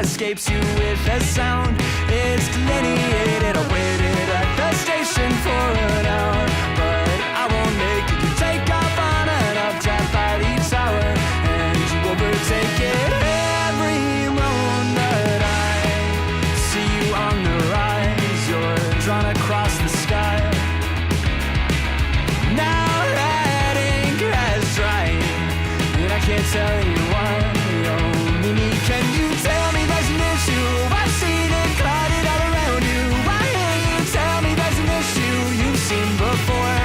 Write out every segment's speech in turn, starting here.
escapes you with a sound. It's delineated. I waited at the station for an hour, but I won't make it. You take off on an updraft by the tower, and you overtake it. Every moment I see you on the rise, you're drawn across the sky. Now that ink has dried, and I can't tell you why. Oh, Mimi, can you tell me there's an issue? I've seen it clouded all around you. Why can't you tell me there's an issue you've seen before?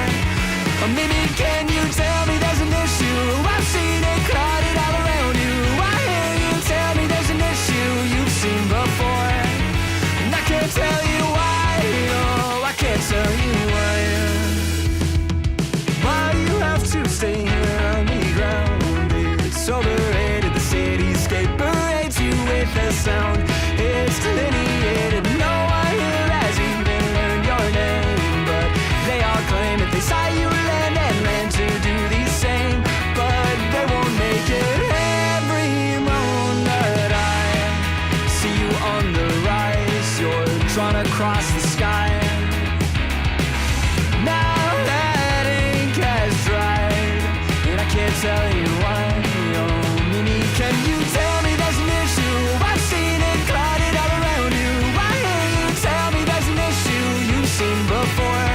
Oh, Mimi, can you tell me there's an issue? I've seen it clouded all around you. Why can't you tell me there's an issue you've seen before? And I can't tell you why. Oh, I can't tell you why. Why you have to stay here on the ground? It's overrated. The cityscape parades you with a sound. It's delineated. No one here has even learned your name, but they all claim that they saw you land and land to do the same, but they won't make it. Every moment I see you on the rise, you're drawn across the sky. Now that ink has dried, and I can't tell you why. Oh, Mimi, can you tell me there's an issue? I've seen it clouded all around you. Why can't you tell me there's an issue you've seen before?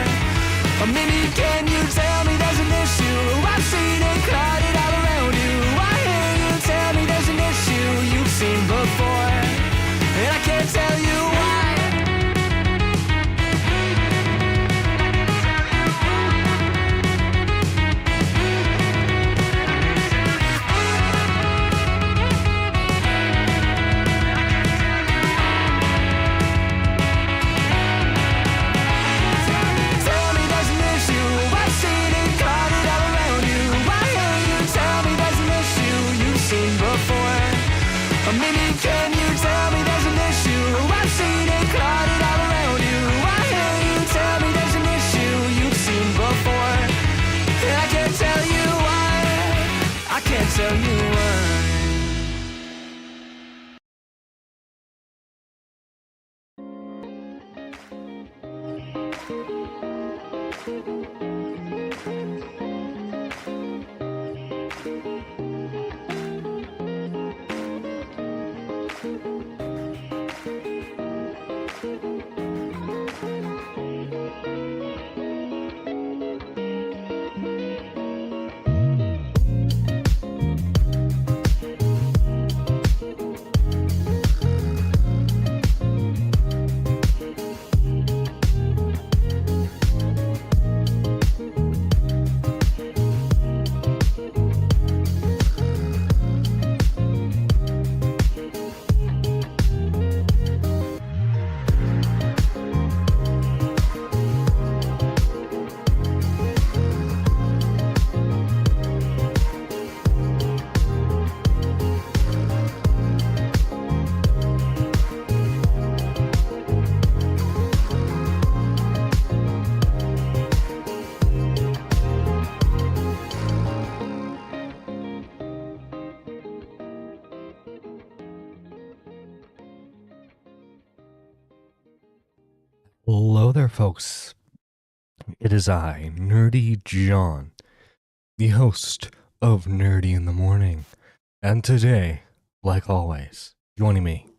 Oh, Mimi, can you tell me there's an issue? I've seen it clouded all around you. Why can't you tell me there's an issue you've seen before? And I can't tell you why. Tell me there's an issue. I've seen it clouded all around you. Why can't you tell me there's an issue you've seen before? Or maybe can you tell me there's an issue? I've seen it clouded all around you. Why can't you tell me there's an issue you've seen before? And I can't tell you why. I can't tell you why. Hello there, folks. It is I, Nerdy John, the host of Nerdy in the Morning. And today, like always, joining me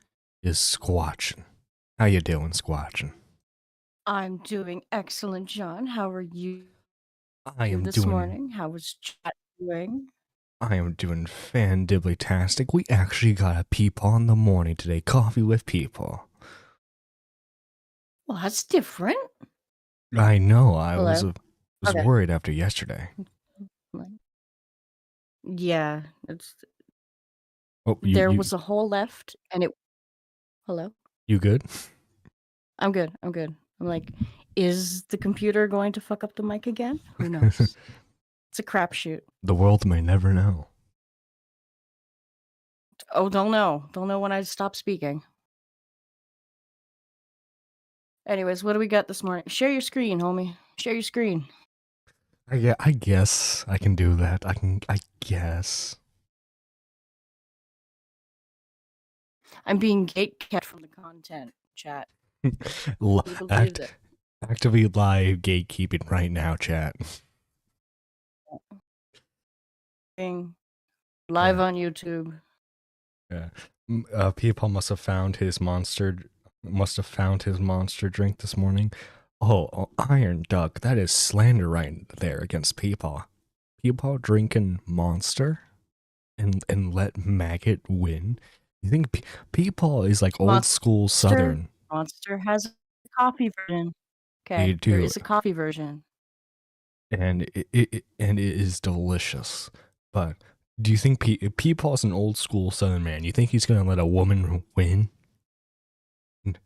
is Squatchin. How you doing, Squatchin? I'm doing excellent, John. How are you I am this doing morning? How was chat doing? I am doing fan-dibbly-tastic. We actually got a peepaw in the morning today. Coffee with peepaw. Well, that's different. I know. I Hello? was Okay. worried after yesterday. Yeah, it's Oh, there was a hole left, and it. Hello? you good? I'm good. I'm good. I'm like, is the computer going to fuck up the mic again? Who knows? It's a crapshoot. The world may never know. Oh, don't know. Don't know when I stop speaking. Anyways, what do we got this morning? Share your screen, homie. Share your screen. I guess I can do that. I guess. I'm being gatekept from the content, chat. L- Can you believe act- it? actively live gatekeeping right now, chat. Being live Yeah. on YouTube. Yeah. People must have found his monster drink this morning. Oh, Iron Duck, that is slander right there against Peepaw. Peepaw drinking Monster and let Maggot win? You think Peepaw is like old school Southern? Monster has a coffee version. They Okay, there do, is a coffee version. and it is delicious. But do you think Peepaw's an old school Southern man? You think he's gonna let a woman win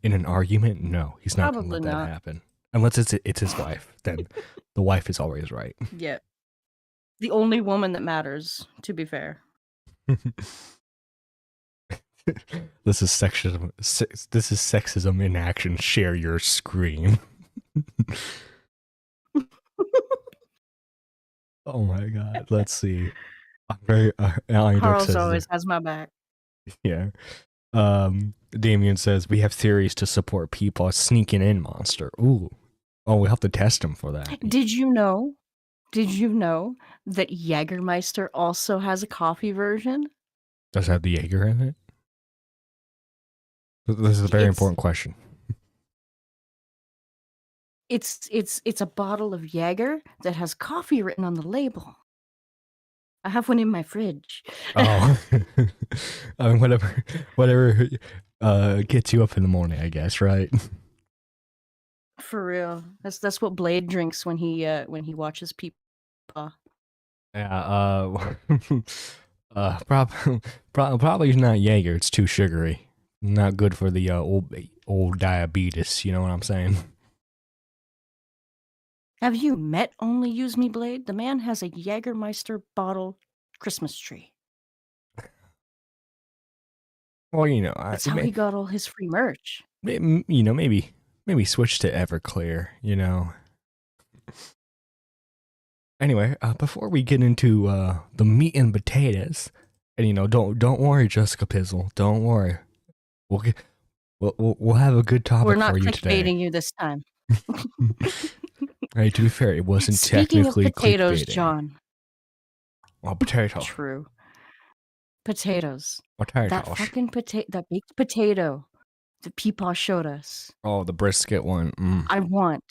in an argument? No, he's not gonna Probably let that not. happen. Unless it's his wife, then the wife is always right. Yeah. The only woman that matters, to be fair. This is sexism. This is sexism in action. Share your screen. Oh my god. Let's see. I'm very Iron Duck Carl's says always has my back. yeah. Damien says we have theories to support people sneaking in Monster. Ooh. Oh, we have to test him for that. Did you know that Jägermeister also has a coffee version? Does it have the Jaeger in it? This is a very important question. It's a bottle of Jäger that has coffee written on the label. I have one in my fridge. Oh. I mean, whatever gets you up in the morning, I guess, right? For real. That's what Blade drinks when he watches people. Yeah, probably not Jaeger. It's too sugary. Not good for the old diabetes. You know what I'm saying? Have you met Only Use Me Blade? The man has a Jägermeister bottle Christmas tree. Well, you know, That's how he got all his free merch. You know, maybe switch to Everclear. You know. Anyway, before we get into the meat and potatoes, and you know, don't worry, Jessica Pizzle, don't worry. We'll have a good topic We're not for you today. clickbaiting you this time. Hey, to be fair, it wasn't Speaking technically of potatoes, clickbaiting. John. Oh, potato. True. Potatoes. Potatoes. That fucking that baked potato that Peepaw showed us. Oh, the brisket one. I want.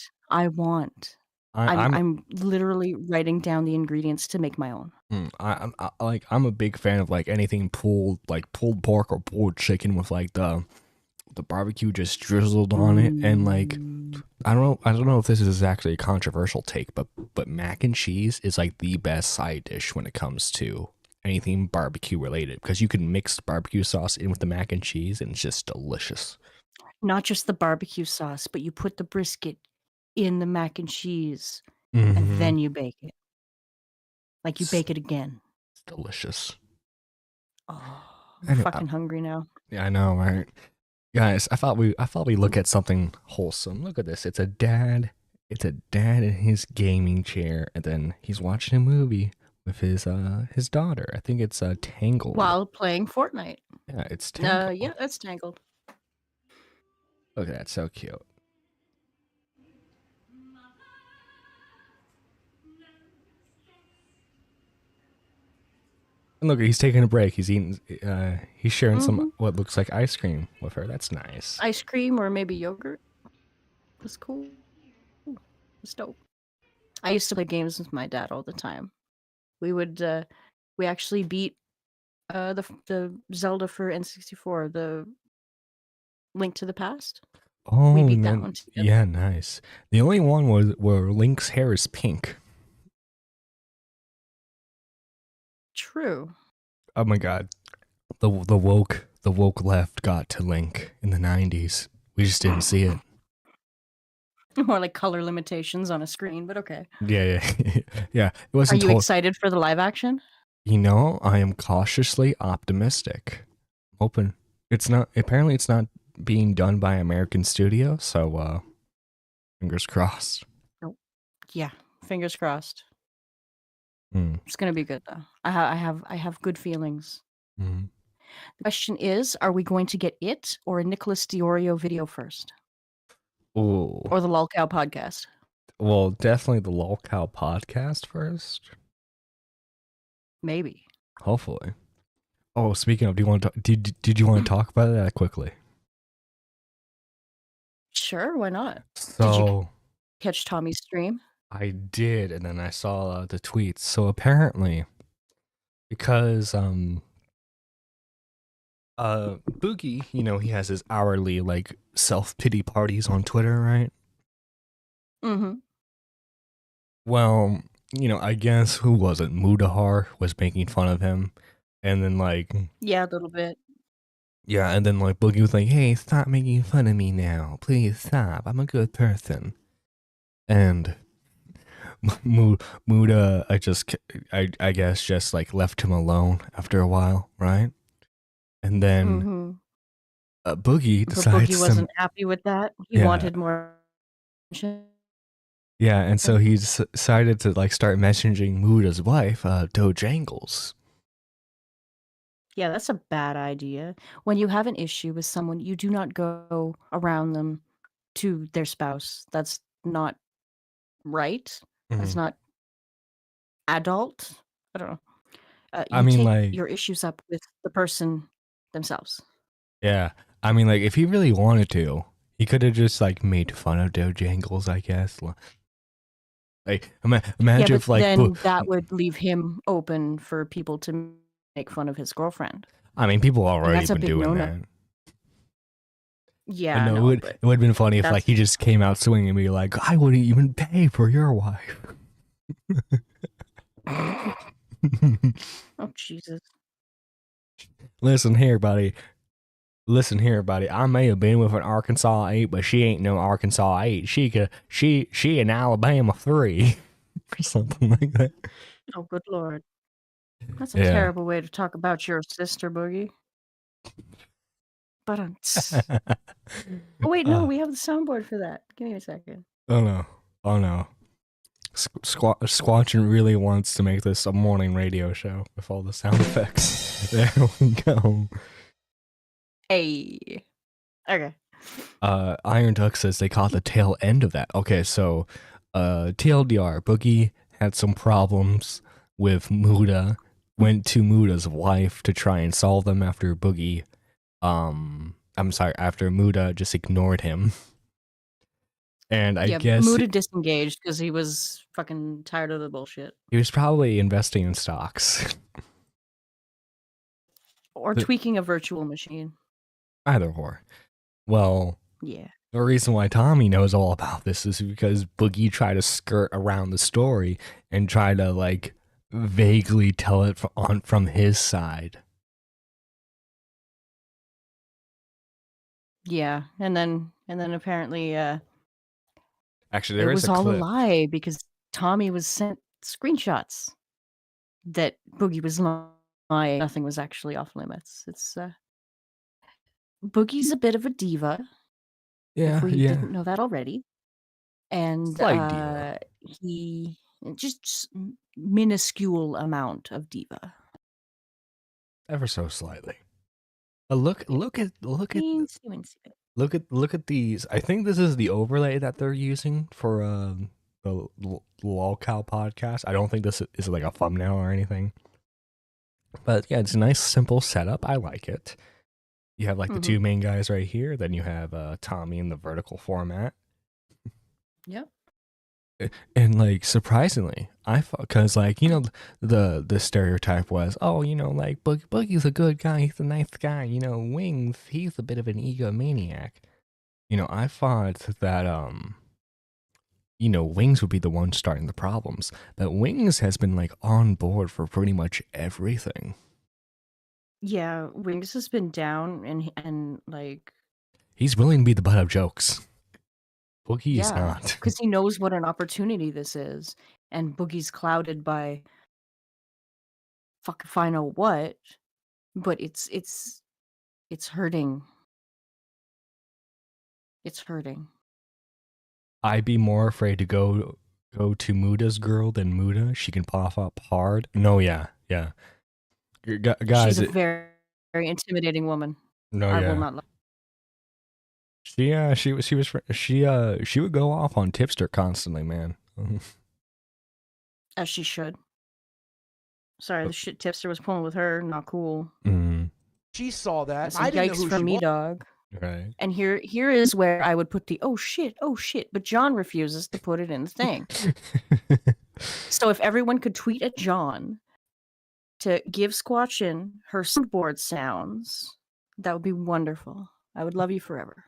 I'm literally writing down the ingredients to make my own. I'm a big fan of like anything pulled pork or pulled chicken with like the barbecue just drizzled on it, and like I don't know if this is actually a controversial take, but mac and cheese is like the best side dish when it comes to anything barbecue related, because you can mix barbecue sauce in with the mac and cheese and it's just delicious. Not just the barbecue sauce, but you put the brisket in the mac and cheese, Mm-hmm. and then you bake it. Like you bake it again. It's delicious. Oh, I'm fucking hungry now. Yeah, I know, right? Guys, I thought we look at something wholesome. Look at this. It's a dad in his gaming chair, and then he's watching a movie with his daughter. I think it's Tangled. While playing Fortnite. Yeah, it's Tangled. Yeah, that's Tangled. Look at that, so cute. And look, he's taking a break. He's eating. He's sharing some what looks like ice cream with her. That's nice. Ice cream or maybe yogurt. That's cool. That's dope. I used to play games with my dad all the time. We would. We actually beat the Zelda for N64, the Link to the Past. Oh, we beat that one together. Yeah, nice. The only one was where Link's hair is pink. True. Oh my god, the woke left got to Link in the 90s. We just didn't see it. More like color limitations on a screen, but okay. Yeah. It wasn't. Are you excited for the live action? You know, I am cautiously optimistic. Hoping it's not. Apparently, it's not being done by American Studio, so fingers crossed. Yeah, fingers crossed. Mm. It's gonna be good though. I have good feelings. Mm. The question is, are we going to get it or a Nicholas Diorio video first? Ooh. Or the Lolcow podcast? Well, definitely the Lolcow podcast first. Maybe. Hopefully. Oh, speaking of, do you want to did you want to talk about that quickly? Sure, why not? Did you So catch Tommy's stream? I did, and then I saw the tweets. So apparently, because Boogie, you know, he has his hourly like self-pity parties on Twitter, right? Mm-hmm. Well, you know, I guess who was it? Mudahar was making fun of him, and then like Yeah, a little bit. yeah, and then like Boogie was like, "Hey, stop making fun of me now, please stop. I'm a good person." And Muda, I guess just like left him alone after a while, right? And then Mm-hmm. Boogie But decides Boogie wasn't happy with that. He Yeah. wanted more attention. yeah, and so he decided to like start messaging Muda's wife, Dojangles. Yeah, that's a bad idea. When you have an issue with someone, you do not go around them to their spouse. That's not right. That's Mhm. not adult. I don't know. I You mean, take like, your issues up with the person themselves. yeah, I mean, like, if he really wanted to, he could have just like made fun of Dojangles, I guess. Like, Yeah, imagine but if like, then that would leave him open for people to make fun of his girlfriend. I mean, people And already that's a been big doing no-no. that. I Yeah, know no, it but would have been funny if like that's he just came out swinging and be like, "I wouldn't even pay for your wife." oh Jesus. Listen here, buddy. Listen here, buddy. I may have been with an Arkansas 8, but she ain't no Arkansas 8. She an Alabama 3 or something like that. Oh, good Lord. That's a Yeah. terrible way to talk about your sister, Boogie. But oh wait, no, we have the soundboard for that. Give me a second. Oh no. Oh no. Squatchin really wants to make this a morning radio show with all the sound effects. There we go. Hey. Okay. Iron Duck says they caught the tail end of that. Okay, so TLDR, Boogie had some problems with Muda, went to Muda's wife to try and solve them after Boogie after Muda just ignored him. And I guess Muda disengaged because he was fucking tired of the bullshit. he was probably investing in stocks. Or tweaking a virtual machine. Either or. Well, yeah. The reason why Tommy knows all about this is because Boogie tried to skirt around the story and try to like vaguely tell it from his side. Yeah, and then apparently Actually, it there is was a all clip. a lie because Tommy was sent screenshots that Boogie was lying. Nothing was actually off limits. It's Boogie's a bit of a diva. Yeah, if we didn't know that already. And Slight diva. he just minuscule amount of diva. Ever so slightly. Look at these. I think this is the overlay that they're using for the Lolcow podcast. I don't think this is like a thumbnail or anything. But yeah, it's a nice simple setup. I like it. You have like the two main guys right here. Then you have Tommy in the vertical format. Yep. And like surprisingly, I thought because like you know the stereotype was like Boogie's a good guy, he's a nice guy. Wings, he's a bit of an egomaniac. I thought that Wings would be the one starting the problems, but Wings has been like on board for pretty much everything. Yeah, Wings has been down and like he's willing to be the butt of jokes. Boogie is not, because he knows what an opportunity this is, and Boogie's clouded by fuck if I know what, but it's hurting. It's hurting. I'd be more afraid to go to Muda's girl than Muda. She can pop up hard. No, yeah. Guys, she's a very very intimidating woman. No, I will yeah. not lie. She would go off on Tipster constantly, man. As she should. Sorry, the shit tipster was pulling with her. Not cool. She saw that. That's I some didn't know yikes who from she me, was. dog. Right. And here is where I would put the oh shit, but John refuses to put it in the thing. So if everyone could tweet at John to give Squatchin her soundboard sounds, that would be wonderful. I would love you forever.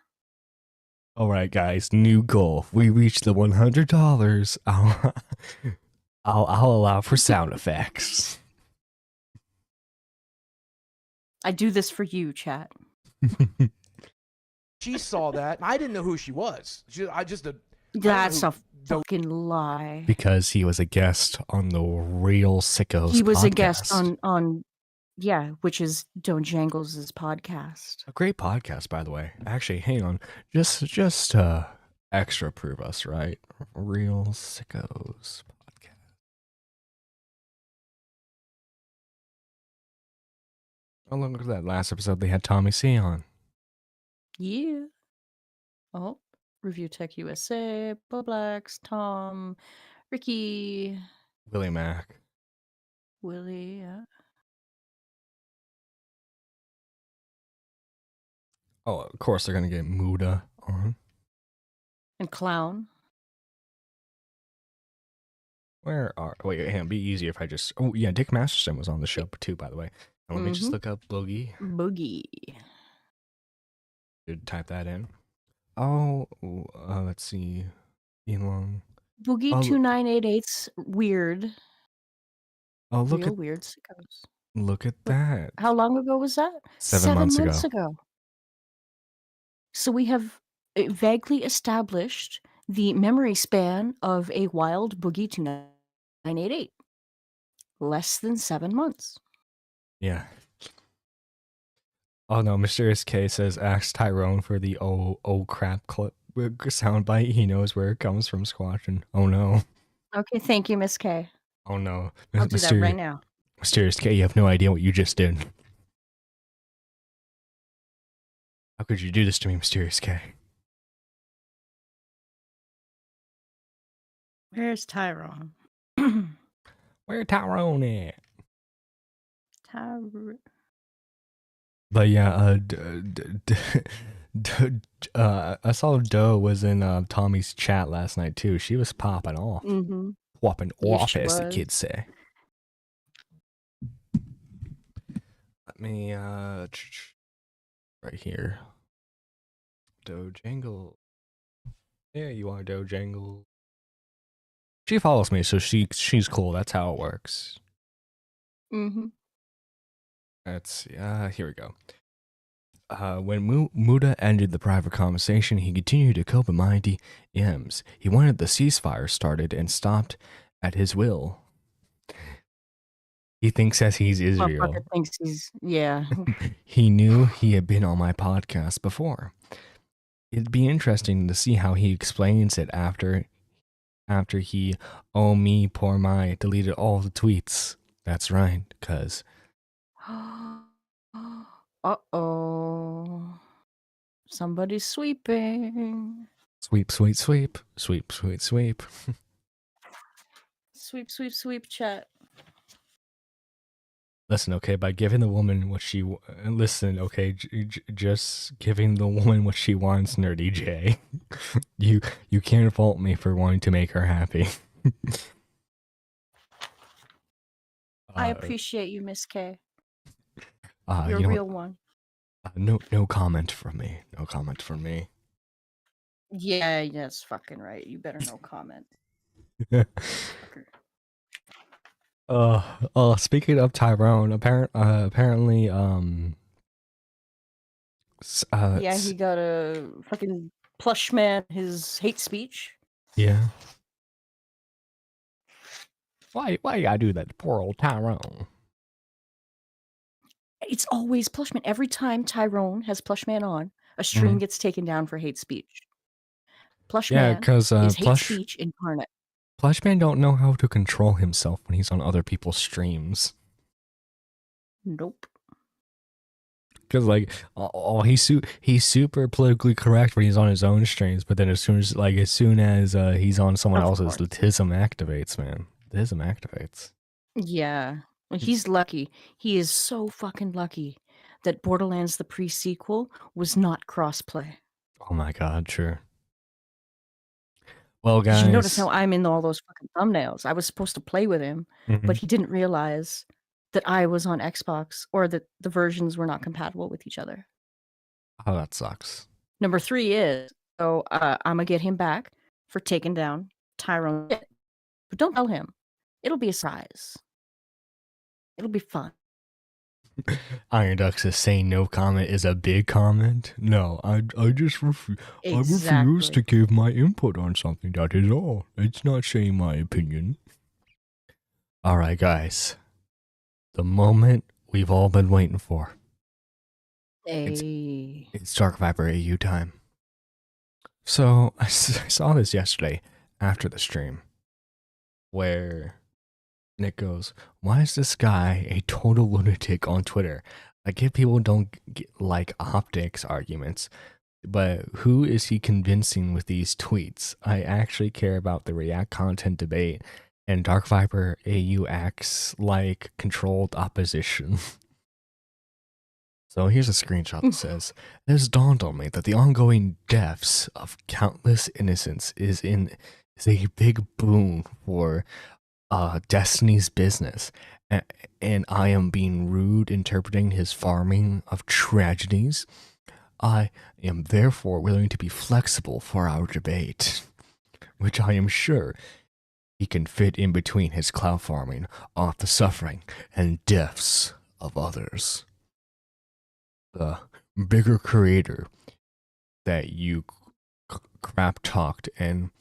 All right, guys, new goal. We reached the $100. I'll allow for sound effects. I do this for you, chat. She saw that. I didn't know who she was. That's a fucking lie. Because he was a guest on the Real Sickos He was podcast. a guest on which is Dojangles' podcast. A great podcast, by the way. Actually, hang on. Just extra prove us, right? Real Sickos podcast. Oh, look at that last episode. They had Tommy C on. Yeah. Oh, Review Tech USA, Blacks, Tom, Ricky, Willie Mack. Willie, yeah. Oh, of course they're gonna get Muda on. And Clown. Wait, hang on, be easy if I just... Oh, yeah, Dick Masterson was on the show too, by the way. Now, let me just look up Boogie. Boogie. Did type that in. Oh, let's see. Elon. Boogie 2988's weird. Oh, look Real at weird sickos. Look at that. How long ago was that? 7 months ago. So we have vaguely established the memory span of a wild Boogie 2988. Less than 7 months. Yeah. Oh no, Mysterious K says ask Tyrone for the oh crap clip soundbite. He knows where it comes from, Squatchin. Oh no. Okay, thank you, Miss K. Oh no. I'll do that right now. Mysterious K, you have no idea what you just did. How could you do this to me, Mysterious K? Where's Tyrone? Where Tyrone at? Tyrone. But yeah, I saw Doe was in Tommy's chat last night too. She was popping off. Popping off, as the kids say. Let me, right here. Dojangle. There you are, Dojangle. She follows me, so she's cool. That's how it works. Let's see. Here we go. When Muda ended the private conversation, he continued to cope with my DMs. He wanted the ceasefire started and stopped at his will. He thinks as he's Israel. Thinks he's, yeah. He knew he had been on my podcast before. It'd be interesting to see how he explains it after he, oh me, poor my, deleted all the tweets. That's right, cuz. Uh-oh. Somebody's sweeping. Sweep, sweep, sweep. Sweep, sweep, sweep. Sweep, sweep, sweep, chat. Listen, okay, by giving the woman what she... Listen, okay, just giving the woman what she wants, Nerdy J. You can't fault me for wanting to make her happy. I appreciate you, Miss K. You're a real one. No comment from me. No comment from me. Yeah, that's fucking right. You better no comment. Speaking of Tyrone, apparently, yeah, he got a fucking plush man his hate speech. Yeah. Why you gotta do that to poor old Tyrone? It's always Plushman. Every time Tyrone has Plushman on, a stream gets taken down for hate speech. Plushman yeah, because is hate speech incarnate. Plushman don't know how to control himself when he's on other people's streams. Nope. Because like, he's super politically correct when he's on his own streams, but then as soon as he's on someone Of else's, the course. tism activates, man. The tism activates. Yeah. Well, he's lucky. He is so fucking lucky that Borderlands the pre-sequel was not crossplay. Oh my god, sure. Well, Because you notice guys, how I'm in all those fucking thumbnails. I was supposed to play with him, but he didn't realize that I was on Xbox or that the versions were not compatible with each other. oh, that sucks. Number 3 is, so I'm gonna get him back for taking down Tyrone. But don't tell him. It'll be a surprise. It'll be fun. Iron Ducks is saying no comment is a big comment. No, I just refuse Exactly. to give my input on something. That is all. It's not saying my opinion. All right, guys. The moment we've all been waiting for. Hey. It's Darkviper AU time. So I saw this yesterday after the stream, where Nick goes, "Why is this guy a total lunatic on Twitter? I get people don't like optics arguments, but who is he convincing with these tweets? I actually care about the React content debate, and Darkviper AU acts like controlled opposition." So here's a screenshot that says, "It has dawned on me that the ongoing deaths of countless innocents is a big boon for Destiny's business, and I am being rude interpreting his farming of tragedies. I am therefore willing to be flexible for our debate, which I am sure he can fit in between his cloud farming off the suffering and deaths of others. The bigger creator that you crap talked and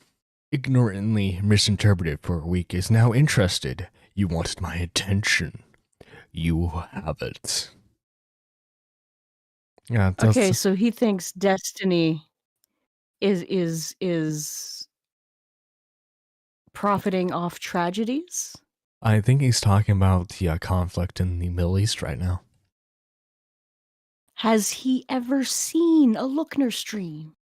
ignorantly misinterpreted for a week is now interested. You wanted my attention. You have it." Yeah, Okay, so he thinks Destiny is profiting off tragedies? I think he's talking about the conflict in the Middle East right now. Has he ever seen a Lookner stream?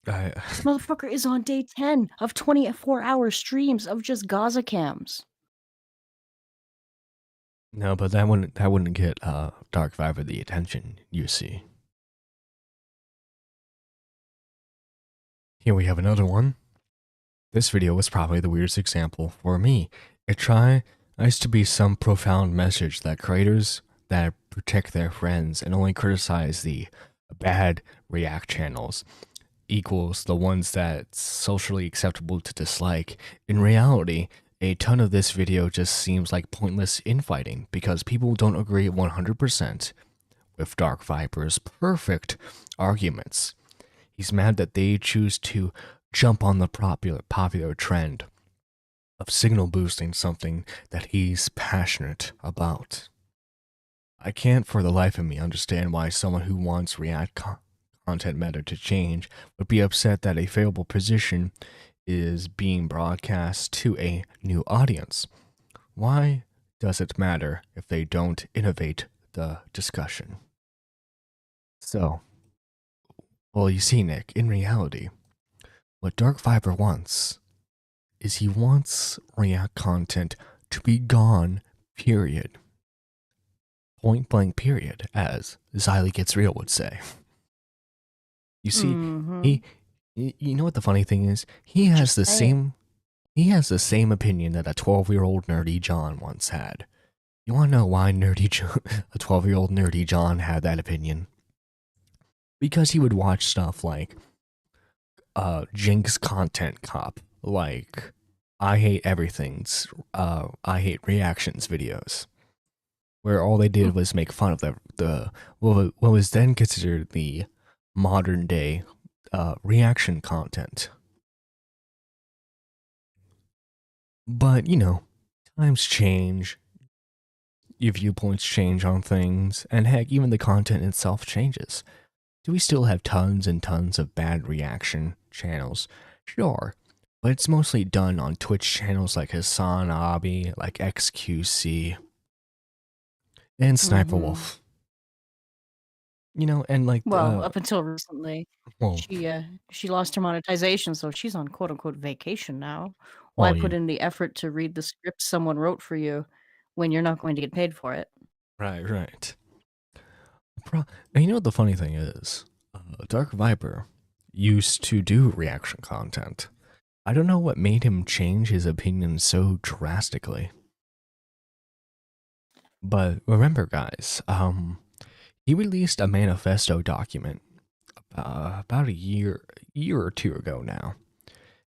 This motherfucker is on day 10 of 24-hour streams of just Gaza cams. No, but that wouldn't get Darkviper the attention, you see. Here we have another one. This video was probably the weirdest example for me. It tries to be some profound message that creators that protect their friends and only criticize the bad React channels equals the ones that's socially acceptable to dislike. In reality, a ton of this video just seems like pointless infighting because people don't agree 100% with Darkviper's perfect arguments. He's mad that they choose to jump on the popular trend of signal boosting something that he's passionate about. I can't for the life of me understand why someone who wants React content meta to change would be upset that a favorable position is being broadcast to a new audience. Why does it matter if they don't innovate the discussion? So, well, you see, Nick, in reality, what Darkviper wants is he wants React content to be gone, period. Point blank, period, as Xylee Gets Real would say. You see, you know what the funny thing is? He has the same opinion that a 12-year-old Nerdy John once had. You want to know why a 12-year-old Nerdy John had that opinion? Because he would watch stuff like Jinx Content Cop, like I Hate Everything's I Hate Reactions videos, where all they did was make fun of what was then considered the modern day reaction content. But, you know, times change, your viewpoints change on things, and heck, even the content itself changes. Do we still have tons and tons of bad reaction channels? Sure, but it's mostly done on Twitch channels like Hassan Abi, like XQC. and Sniper Mhm. Wolf. You know, and like Well, up until recently, well, she lost her monetization, so she's on quote unquote vacation now. Why well, put you in the effort to read the script someone wrote for you when you're not going to get paid for it? right. And you know what the funny thing is? Darkviper used to do reaction content. I don't know what made him change his opinion so drastically. But remember, guys, he released a manifesto document about a year or two ago now,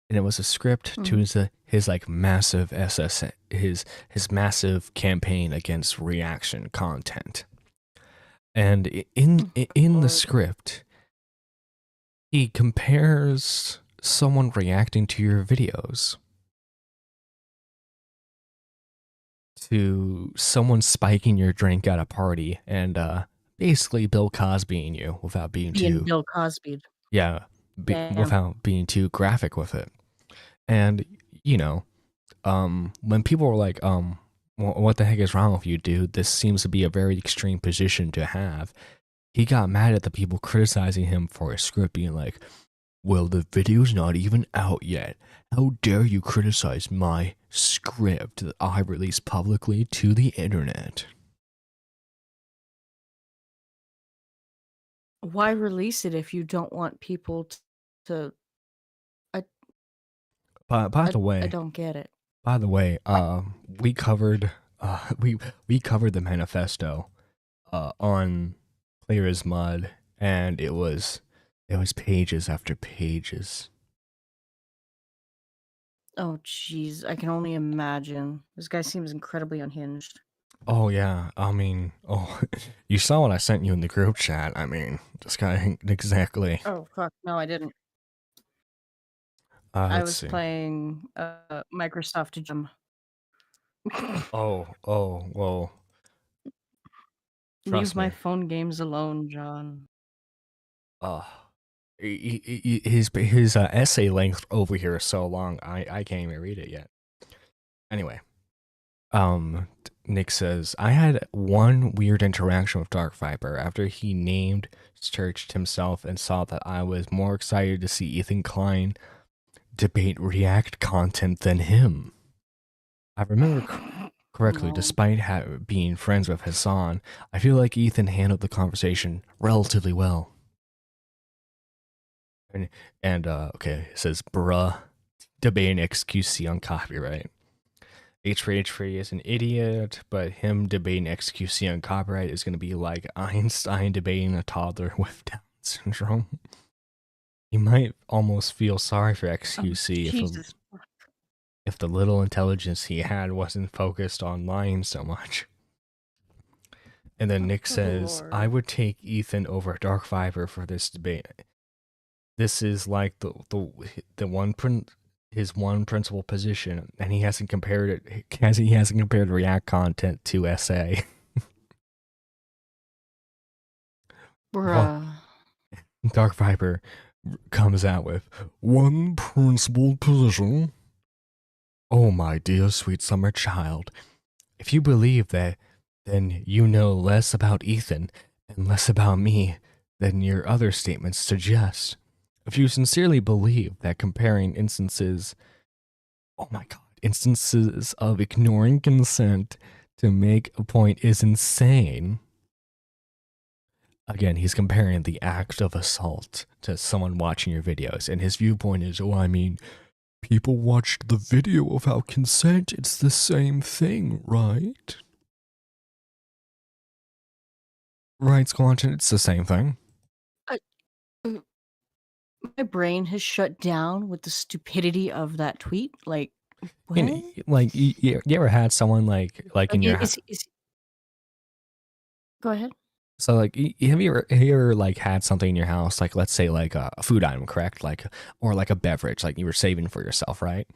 and it was a script to his like massive his massive campaign against reaction content. And in the script, he compares someone reacting to your videos to someone spiking your drink at a party and basically Bill Cosbying you without being Being too Bill Cosby. Damn. without being too graphic with it. And you know, when people were like, what the heck is wrong with you, dude? This seems to be a very extreme position to have. He got mad at the people criticizing him for his script, being like, well, the video's not even out yet. How dare you criticize my script that I released publicly to the internet? Why release it if you don't want people to? By the I way, don't get it. we covered we covered the manifesto on Clear as Mud, and it was pages after pages. Oh, jeez. I can only imagine. This guy seems incredibly unhinged. Oh yeah, I mean, you saw what I sent you in the group chat. I mean, this guy ain't exactly. Oh, fuck. No, I didn't. I Let's was see. playing Microsoft Gym. Oh, well. Leave Trust my me. phone games alone, John. His essay length over here is so long, I can't even read it yet. Anyway, Nick says, I had one weird interaction with Darkviper after he named searched himself and saw that I was more excited to see Ethan Klein debate React content than him. I remember correctly, No. despite being friends with Hassan, I feel like Ethan handled the conversation relatively well. And okay, it says, bruh, debating XQC on copyright. H3 is an idiot, but him debating XQC on copyright is going to be like Einstein debating a toddler with Down syndrome. You might almost feel sorry for XQC if the little intelligence he had wasn't focused on lying so much. And then Nick says, Lord. I would take Ethan over Darkviper for this debate. This is like his one principal position, and he hasn't compared React content to SA. Bruh. Darkviper comes out with one principal position. Oh, my dear sweet summer child, if you believe that, then you know less about Ethan and less about me than your other statements suggest. If you sincerely believe that comparing instances of ignoring consent to make a point is insane. Again, he's comparing the act of assault to someone watching your videos, and his viewpoint is, people watched the video without consent. It's the same thing, right? Right, Squanton, it's the same thing. My brain has shut down with the stupidity of that tweet. Like, what? You ever had someone like in your house? Go ahead. So like, have you ever like had something in your house, like let's say like a food item, correct? Or like a beverage, like you were saving for yourself, right?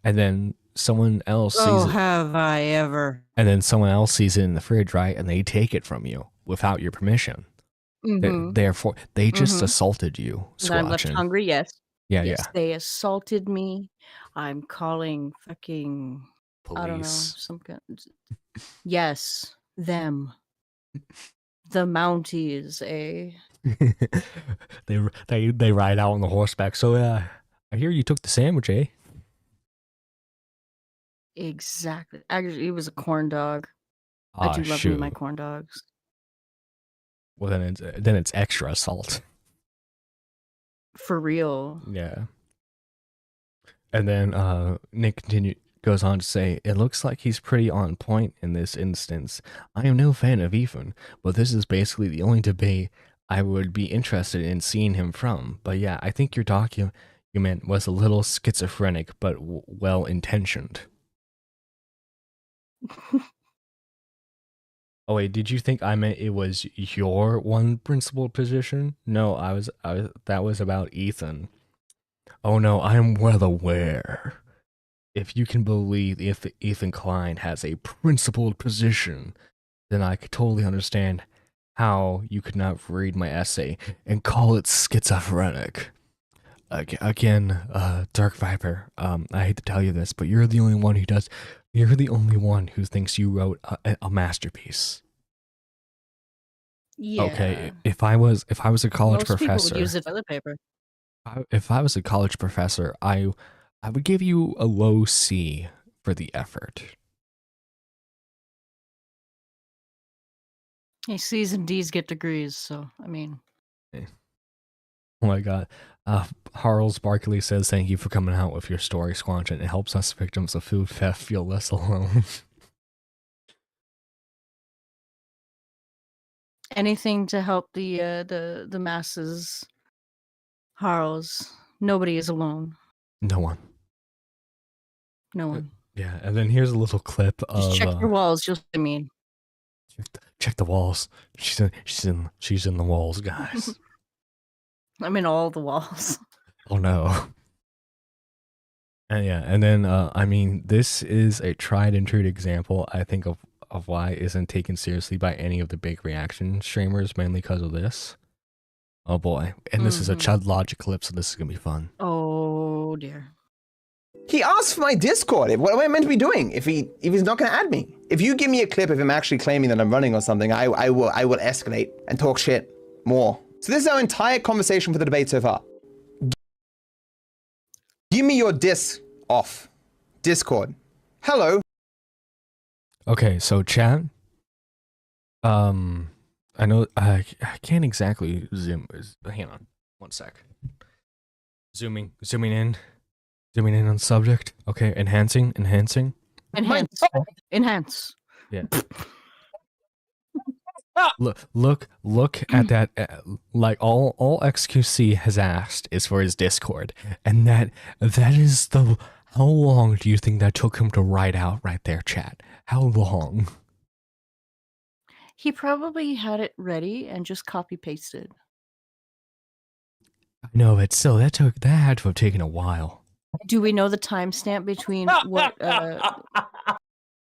And then someone else sees it. Have I ever? And then someone else sees it in the fridge, right? And they take it from you without your permission. Therefore, they just assaulted you. I'm left hungry. Yes. Yeah, yes, yeah. They assaulted me. I'm calling fucking Police. I don't know, some kind. Yes, Them. The Mounties, eh? They ride out on the horseback. So I hear you took the sandwich, eh? Exactly. Actually, it was a corn dog. I Ah, do love me my shoot. corn dogs. Well, then it's extra salt. For real. Yeah. And then Nick goes on to say, it looks like he's pretty on point in this instance. I am no fan of Ethan, but this is basically the only debate I would be interested in seeing him from. But yeah, I think your document was a little schizophrenic, but well intentioned. Oh wait, did you think I meant it was your one principled position? No, I was that was about Ethan. Oh no, I am well aware. If you can believe if Ethan Klein has a principled position, then I could totally understand how you could not read my essay and call it schizophrenic. Again, Darkviper, I hate to tell you this, but you're the only one who thinks you wrote a masterpiece. Yeah. Okay, if I was a college Most people would professor, use the toilet paper. if I was a college professor, I would give you a low C for the effort. Hey, C's and D's get degrees, so I mean. Oh my god. Harles Barkley says, thank you for coming out with your story, Squanch, and it helps us victims of food theft feel less alone. Anything to help the masses. Harles. Nobody is alone. No one. No one. Yeah, and then here's a little clip Just of check your walls, just I mean. check the walls. She's in the walls, guys. I'm in all the walls. Oh no. And yeah, and then I mean, this is a tried and true example, I think, of why it isn't taken seriously by any of the big reaction streamers, mainly because of this. Oh boy. And this is a Chud Logic clip, so this is gonna be fun. Oh dear. He asked for my Discord. What am I meant to be doing if he's not going to add me? If you give me a clip of him actually claiming that I'm running or something, I will escalate and talk shit more. So this is our entire conversation for the debate so far. Give me your off. Discord. Hello. Okay, so chat. I know I can't exactly zoom. Hang on, one sec. Zooming in on subject. Okay, enhancing. Enhance. Yeah. Look at that. Like all XQC has asked is for his Discord, and that is the. How long do you think that took him to write out right there, chat? How long? He probably had it ready and just copy pasted. I know, but still, that had to have taken a while. Do we know the timestamp between what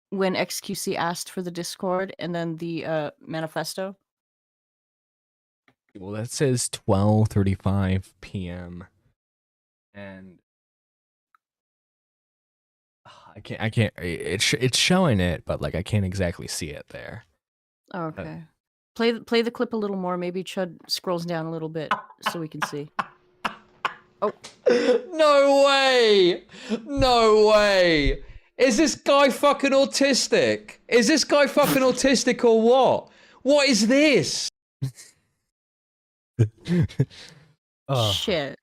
when XQC asked for the Discord and then the manifesto? Well, that says 12:35 p.m. and I can't. It's showing it, but like I can't exactly see it there. Okay. Play the clip a little more. Maybe Chud scrolls down a little bit so we can see. Oh. No way! No way! Is this guy fucking autistic? Is this guy fucking autistic or what? What is this? Shit.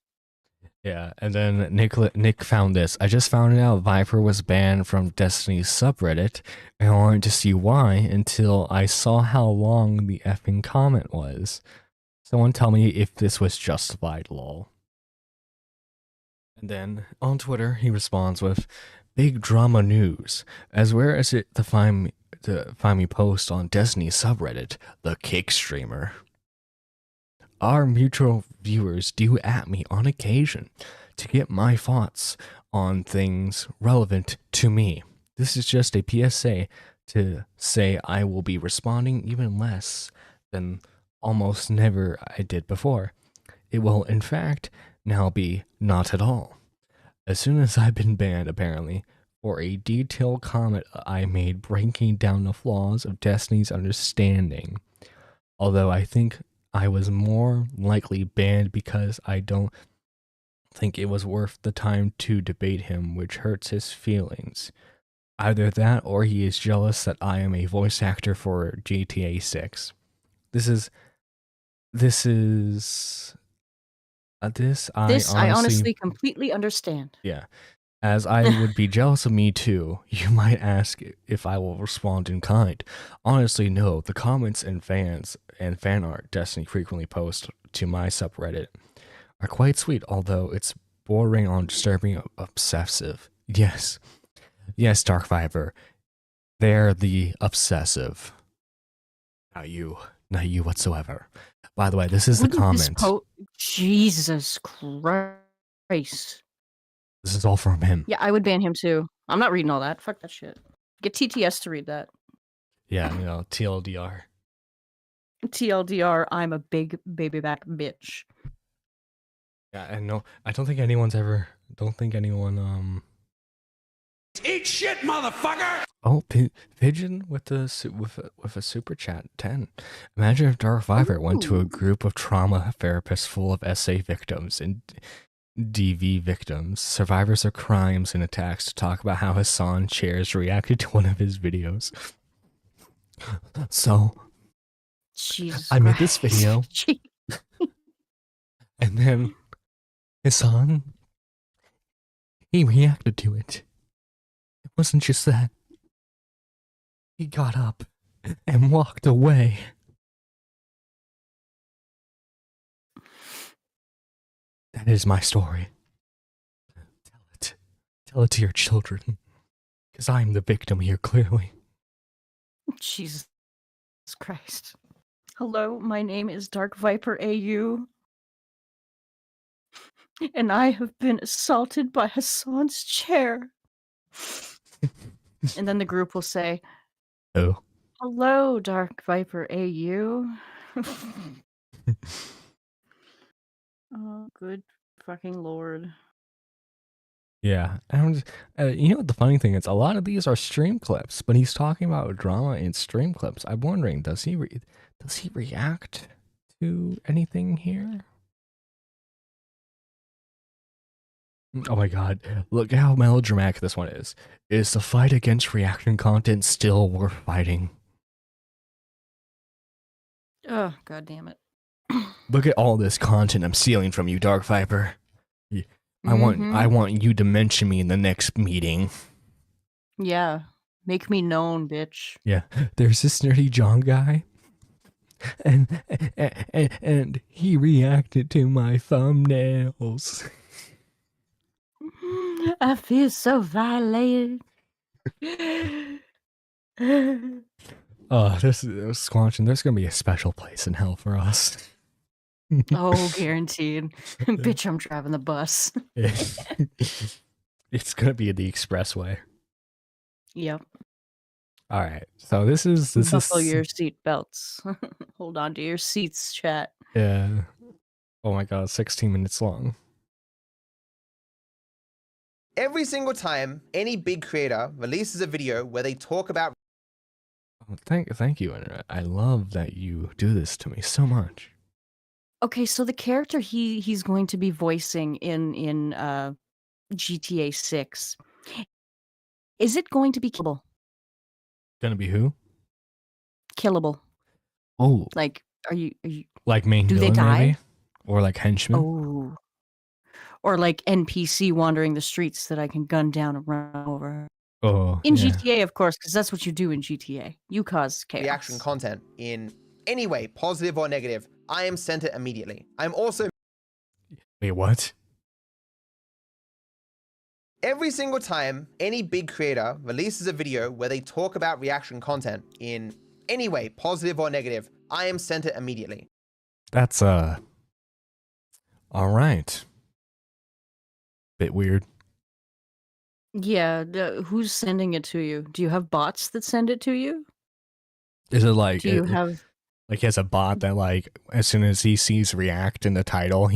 Yeah, and then Nick found this. I just found out Viper was banned from Destiny's subreddit, and I wanted to see why until I saw how long the effing comment was. Someone tell me if this was justified, lol. And then on Twitter, he responds with, "Big drama news. As where is it to find me post on Destiny's subreddit, the Kick Streamer. Our mutual viewers do at me on occasion to get my thoughts on things relevant to me. This is just a PSA to say I will be responding even less than almost never I did before. It will, in fact, now be not at all. As soon as I've been banned, apparently, for a detailed comment I made breaking down the flaws of Destiny's understanding. Although I think I was more likely banned because I don't think it was worth the time to debate him, which hurts his feelings. Either that or he is jealous that I am a voice actor for GTA 6. This I I honestly completely understand. Yeah. As I would be jealous of me too, you might ask if I will respond in kind. Honestly, no. The comments and fan art Destiny frequently posts to my subreddit are quite sweet, although it's bordering on disturbing obsessive. Yes, Darkviper. They're the obsessive. Not you whatsoever. By the way, this is the comment. Jesus Christ. This is all from him. Yeah, I would ban him too. I'm not reading all that. Fuck that shit. Get TTS to read that. Yeah, you know, TLDR. TLDR, I'm a big baby back bitch. Yeah, and no, I don't think anyone Eat shit, motherfucker! Oh, Pigeon with a super chat 10. Imagine if Darkviper went to a group of trauma therapists full of SA victims and DV victims, survivors of crimes and attacks, to talk about how Hassan Chairs reacted to one of his videos. So, Jesus I made this video, and then Hassan, he reacted to it. It wasn't just that. He got up and walked away. That is my story. Tell it to your children, because I'm the victim here, clearly. Jesus Christ. Hello, my name is Darkviper AU. And I have been assaulted by Hassan's chair. And then the group will say, Oh. Hello, Darkviper AU. Oh, good fucking lord. Yeah, and you know what the funny thing is? A lot of these are stream clips, but he's talking about drama in stream clips. I'm wondering, does he react to anything here? Oh my god, look how melodramatic this one is. Is the fight against reaction content still worth fighting? Oh, god damn it. Look at all this content I'm stealing from you, Darkviper. I want you to mention me in the next meeting. Yeah. Make me known, bitch. Yeah. There's this Nerdy John guy. And he reacted to my thumbnails. I feel so violated. Oh, this is Squanch, there's gonna be a special place in hell for us. Oh, guaranteed. Bitch, I'm driving the bus. It's gonna be the expressway. Yep. All right, so this is Buckle your seat belts. Hold on to your seats, chat. Yeah. Oh my god, 16 minutes long. Every single time any big creator releases a video where they talk about Oh, thank you, Internet. I love that you do this to me so much. Okay, so the character he's going to be voicing in GTA 6, is it going to be killable? Gonna be who? Killable. Oh, Like, are you like main do they villain, die? maybe? Or like henchmen? Oh. Or like NPC wandering the streets that I can gun down and run over. Oh, In yeah. GTA, of course, because that's what you do in GTA. You cause chaos. reaction content in any way, positive or negative, I am sent it immediately. I'm also Wait, what? every single time any big creator releases a video where they talk about reaction content in any way, positive or negative, I am sent it immediately. That's all right. Bit weird. Yeah, who's sending it to you? Do you have bots that send it to you? Is it like Do you have Like he has a bot that like as soon as he sees React in the title,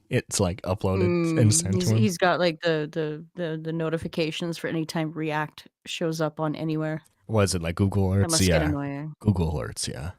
it's like uploaded and sent to him. He's got like the notifications for any time React shows up on anywhere. Was it like Google That Alerts? must get Yeah, annoying. Google Alerts. Yeah.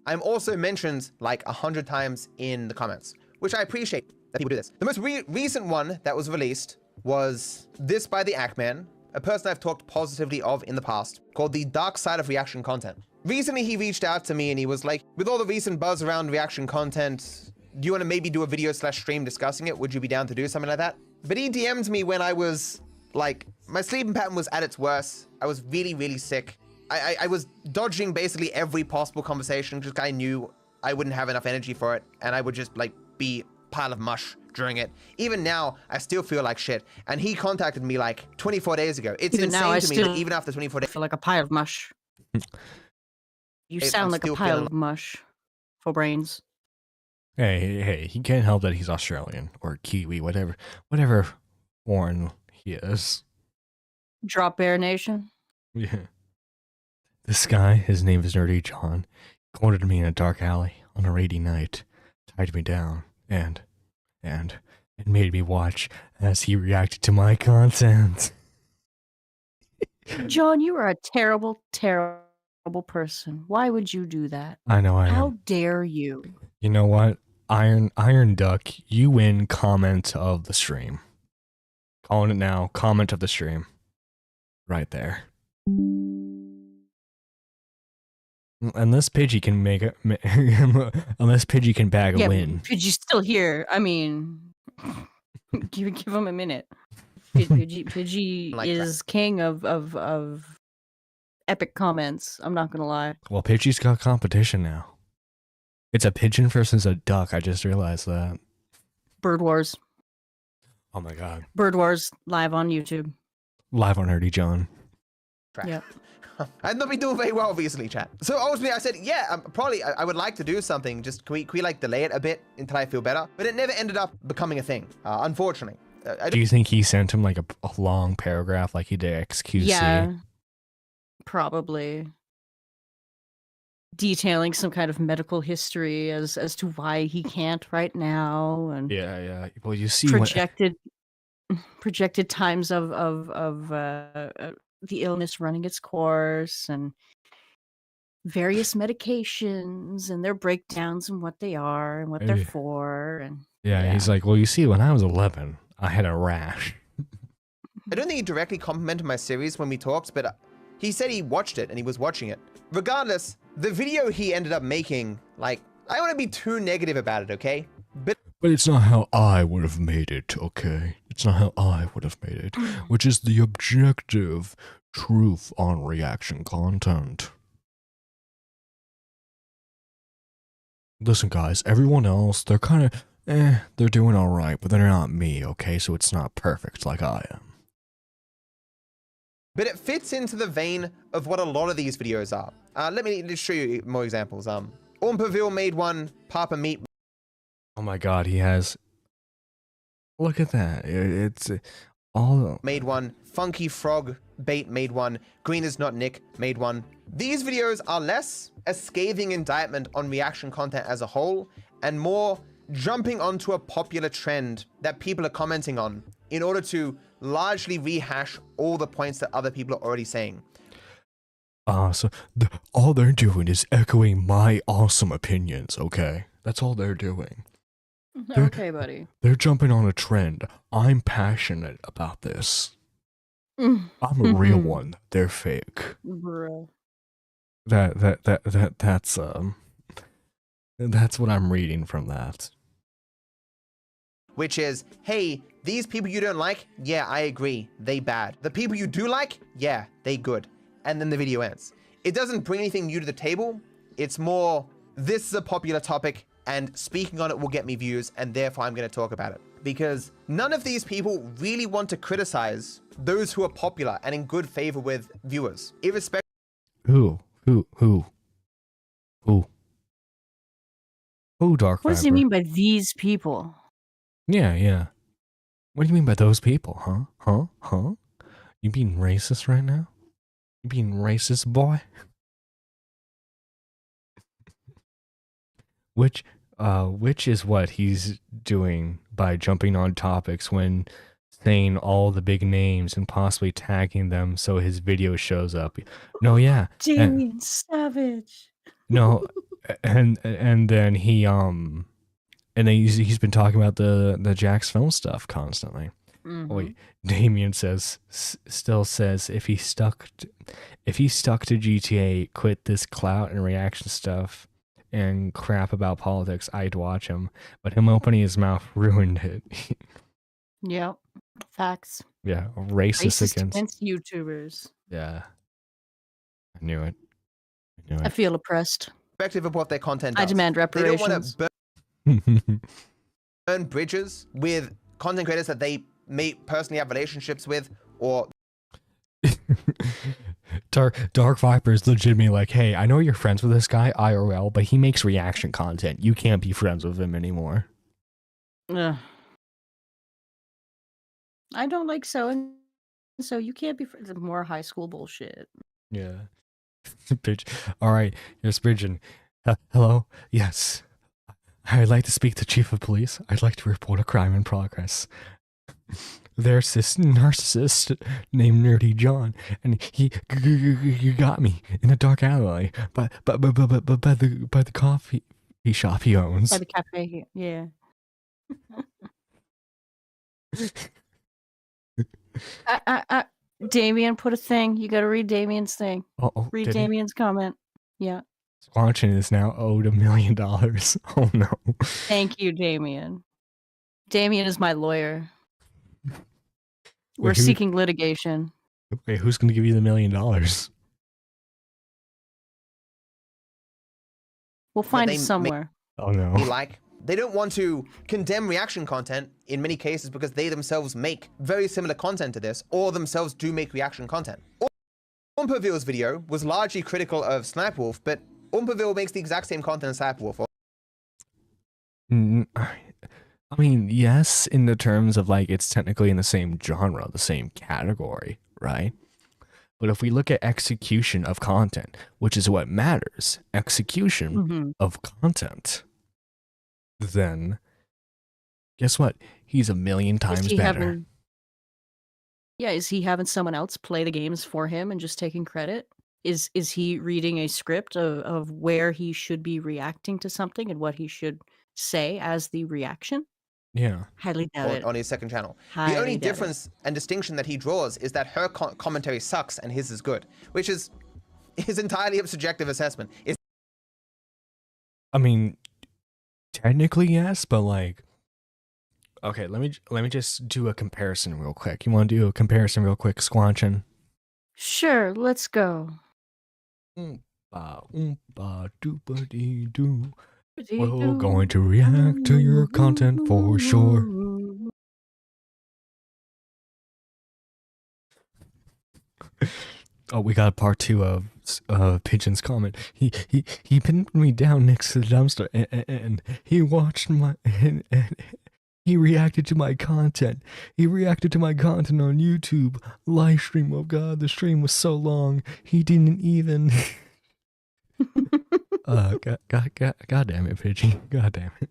I'm also mentioned like 100 times in the comments, which I appreciate that people do this. The most recent one that was released was this by the Ackman, a person I've talked positively of in the past, called The Dark Side of Reaction Content. Recently, he reached out to me and he was like, with all the recent buzz around reaction content, do you want to maybe do a video/stream discussing it? Would you be down to do something like that? But he DM'd me when I was like, my sleeping pattern was at its worst. I was really, really sick. I was dodging basically every possible conversation because I knew I wouldn't have enough energy for it. And I would just like be a pile of mush during it. Even now, I still feel like shit. And he contacted me like 24 days ago. It's Even now, insane to me still that even after 24 days. feel like a pile of mush. You sound like a still pile feeling- of mush for brains. Hey, he can't help that he's Australian or Kiwi, whatever foreign he is. Drop Bear Nation. Yeah. This guy, his name is Nerdy John, cornered me in a dark alley on a rainy night, tied me down, and made me watch as he reacted to my content. John, you are a terrible, terrible person. Why would you do that? I know I How am. dare you? You know what? Iron Duck, you win comment of the stream. Calling it now, comment of the stream. Right there. Unless Pidgey can make it, unless Pidgey can bag a win. Pidgey's still here. I mean, give him a minute. Pidgey Like that. is king of epic comments. I'm not gonna lie. Well, Pidgey's got competition now. It's a pigeon versus a duck. I just realized that. Bird Wars. Oh my god. Bird Wars live on YouTube. Live on Nerdy John. Trash. Yep. I've not been doing very well recently, chat. So ultimately I said, yeah, probably I would like to do something. Just can we like delay it a bit until I feel better? But it never ended up becoming a thing, unfortunately. Do you think he sent him like a long paragraph like he did XQC? Yeah. Probably. Detailing some kind of medical history as to why he can't right now, and Yeah. Well, you see projected times of the illness running its course, and various medications and their breakdowns and what they are and what they're Yeah. for. And Yeah, he's like, well, you see, when I was 11, I had a rash. I don't think he directly complimented my series when we talked, but he said he watched it and he was watching it. Regardless, the video he ended up making, like, I don't want to be too negative about it, okay? But It's not how I would have made it, okay? It's not how I would have made it, which is the objective truth on reaction content. Listen, guys, everyone else, they're kind of, they're doing alright, but they're not me, okay? So it's not perfect like I am. it fits into the vein of what a lot of these videos are. Let me just show you more examples. Ormpaville made one, Papa Meat Oh my god, he has... Look at that. It's all... made one, Funky Frog Bait made one, Green is Not Nick made one. These videos are less a scathing indictment on reaction content as a whole, and more jumping onto a popular trend that people are commenting on in order to largely rehash all the points that other people are already saying. So all they're doing is echoing my awesome opinions, okay? That's all they're doing. okay, buddy. They're jumping on a trend. I'm passionate about this. I'm a real one. They're fake. Bruh. That's what I'm reading from that. Which is, hey, these people you don't like, yeah, I agree, they bad. The people you do like, yeah, they good. And then the video ends. It doesn't bring anything new to the table. It's more, this is a popular topic, and speaking on it will get me views, and therefore I'm going to talk about it. Because none of these people really want to criticize those who are popular and in good favor with viewers, irrespective. Who, Darkviper? What does he mean by these people? Yeah. What do you mean by those people, huh? You being racist right now? You being racist, boy? which is what he's doing by jumping on topics when saying all the big names and possibly tagging them so his video shows up. No, yeah. Damien Savage. No, and then and then he's been talking about the Jack's film stuff constantly. Mhm. Wait, Damien still says if he stuck to GTA, quit this clout and reaction stuff and crap about politics, I'd watch him. But him opening his mouth ruined it. Yep. Facts. Yeah, racist against. YouTubers. Yeah, I knew it. I feel oppressed. Perspective of what their content does. I demand They don't reparations. want to burn bridges with content creators that they may personally have relationships with, or Darkviper is legitimately like, hey, I know you're friends with this guy IRL, but he makes reaction content. You can't be friends with him anymore. Ugh. I don't like so and so. You can't be friends. More high school bullshit. Yeah. Bitch. All right, here's Bridgen. Hello? Yes. I'd like to speak to Chief of Police. I'd like to report a crime in progress. There's this narcissist named Nerdy John, and he got me in a dark alleyway, by the coffee shop he owns. By the cafe here. Yeah. Damien put a thing. You gotta read Damien's thing. Oh, Read did he? Damien's comment. Yeah. Squanchin is now owed $1 million. Oh no. Thank you, Damien. Damien is my lawyer. We're Wait, who- seeking litigation. Wait, who's gonna give you the $1 million? We'll find they it make- somewhere. Oh no. like. They don't want to condemn reaction content in many cases because they themselves make very similar content to this, or themselves do make reaction content. Umperville's video was largely critical of Snipewolf, but Umperville makes the exact same content as Snipewolf. I mean, yes, in the terms of like it's technically in the same genre, the same category, right? But if we look at execution of content, which is what matters, execution Mhm. of content, then guess what? He's a million times better. Is he having someone else play the games for him and just taking credit? Is he reading a script of where he should be reacting to something and what he should say as the reaction? Yeah. Highly doubt it. On his second channel. Highly The only doubt it. difference and distinction that he draws is that her commentary sucks and his is good, which is entirely a subjective assessment. I mean, technically yes, but like, okay, let me just do a comparison real quick. You want to do a comparison real quick, Squanchin? Sure, let's go. Oompa doopa dee doo. We're going to react to your content for sure. Oh, we got part 2 of Pigeon's comment. He pinned me down next to the dumpster and he watched my and he reacted to my content. He reacted to my content on YouTube live stream. Oh God, the stream was so long. He didn't even. God damn it, Pigeon. God damn it.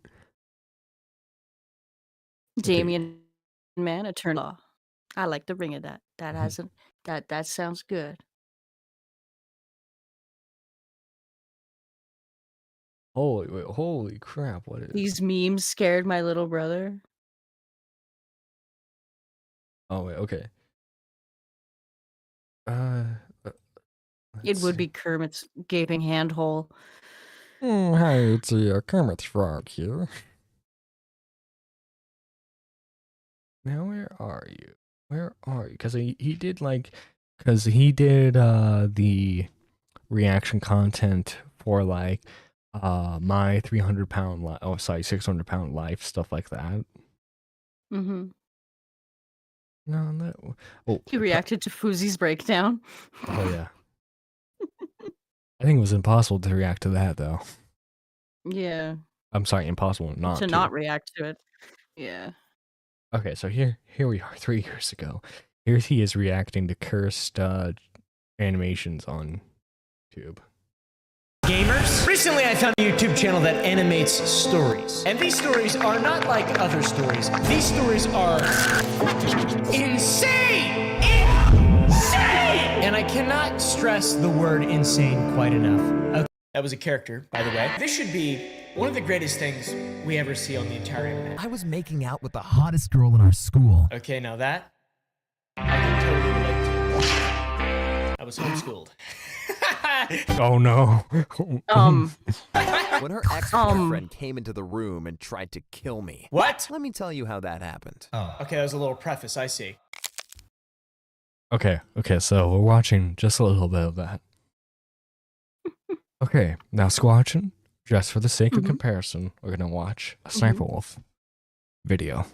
Damien, man, eternal. I like the ring of that. That hasn't. That sounds good. Holy crap! What is These memes scared my little brother. Oh wait, okay. It would be Kermit's gaping handhole. Hey, it's Kermit Frog here. Now where are you? Where are you? Because he did the reaction content for like my 300-pound 600-pound life, stuff like that. Mm-hmm. No. Oh, He reacted to Fousey's breakdown. Oh yeah. I think it was impossible to react to that though. Yeah. I'm sorry, impossible not To not react to it. Yeah. Okay, so here we are 3 years ago. Here he is reacting to cursed animations on YouTube. gamers? Recently I found a YouTube channel that animates stories. And these stories are not like other stories. These stories are insane! Insane! And I cannot stress the word insane quite enough. Okay. That was a character, by the way. This should be one of the greatest things we ever see on the entire internet. I was making out with the hottest girl in our school. Okay, now that I can totally relate to. I was homeschooled. Oh no. When her ex-boyfriend came into the room and tried to kill me. What? Let me tell you how that happened. Oh. Okay, that was a little preface, I see. Okay, so we're watching just a little bit of that. Okay, now squatching, just for the sake of comparison, we're gonna watch a Sniper Wolf video.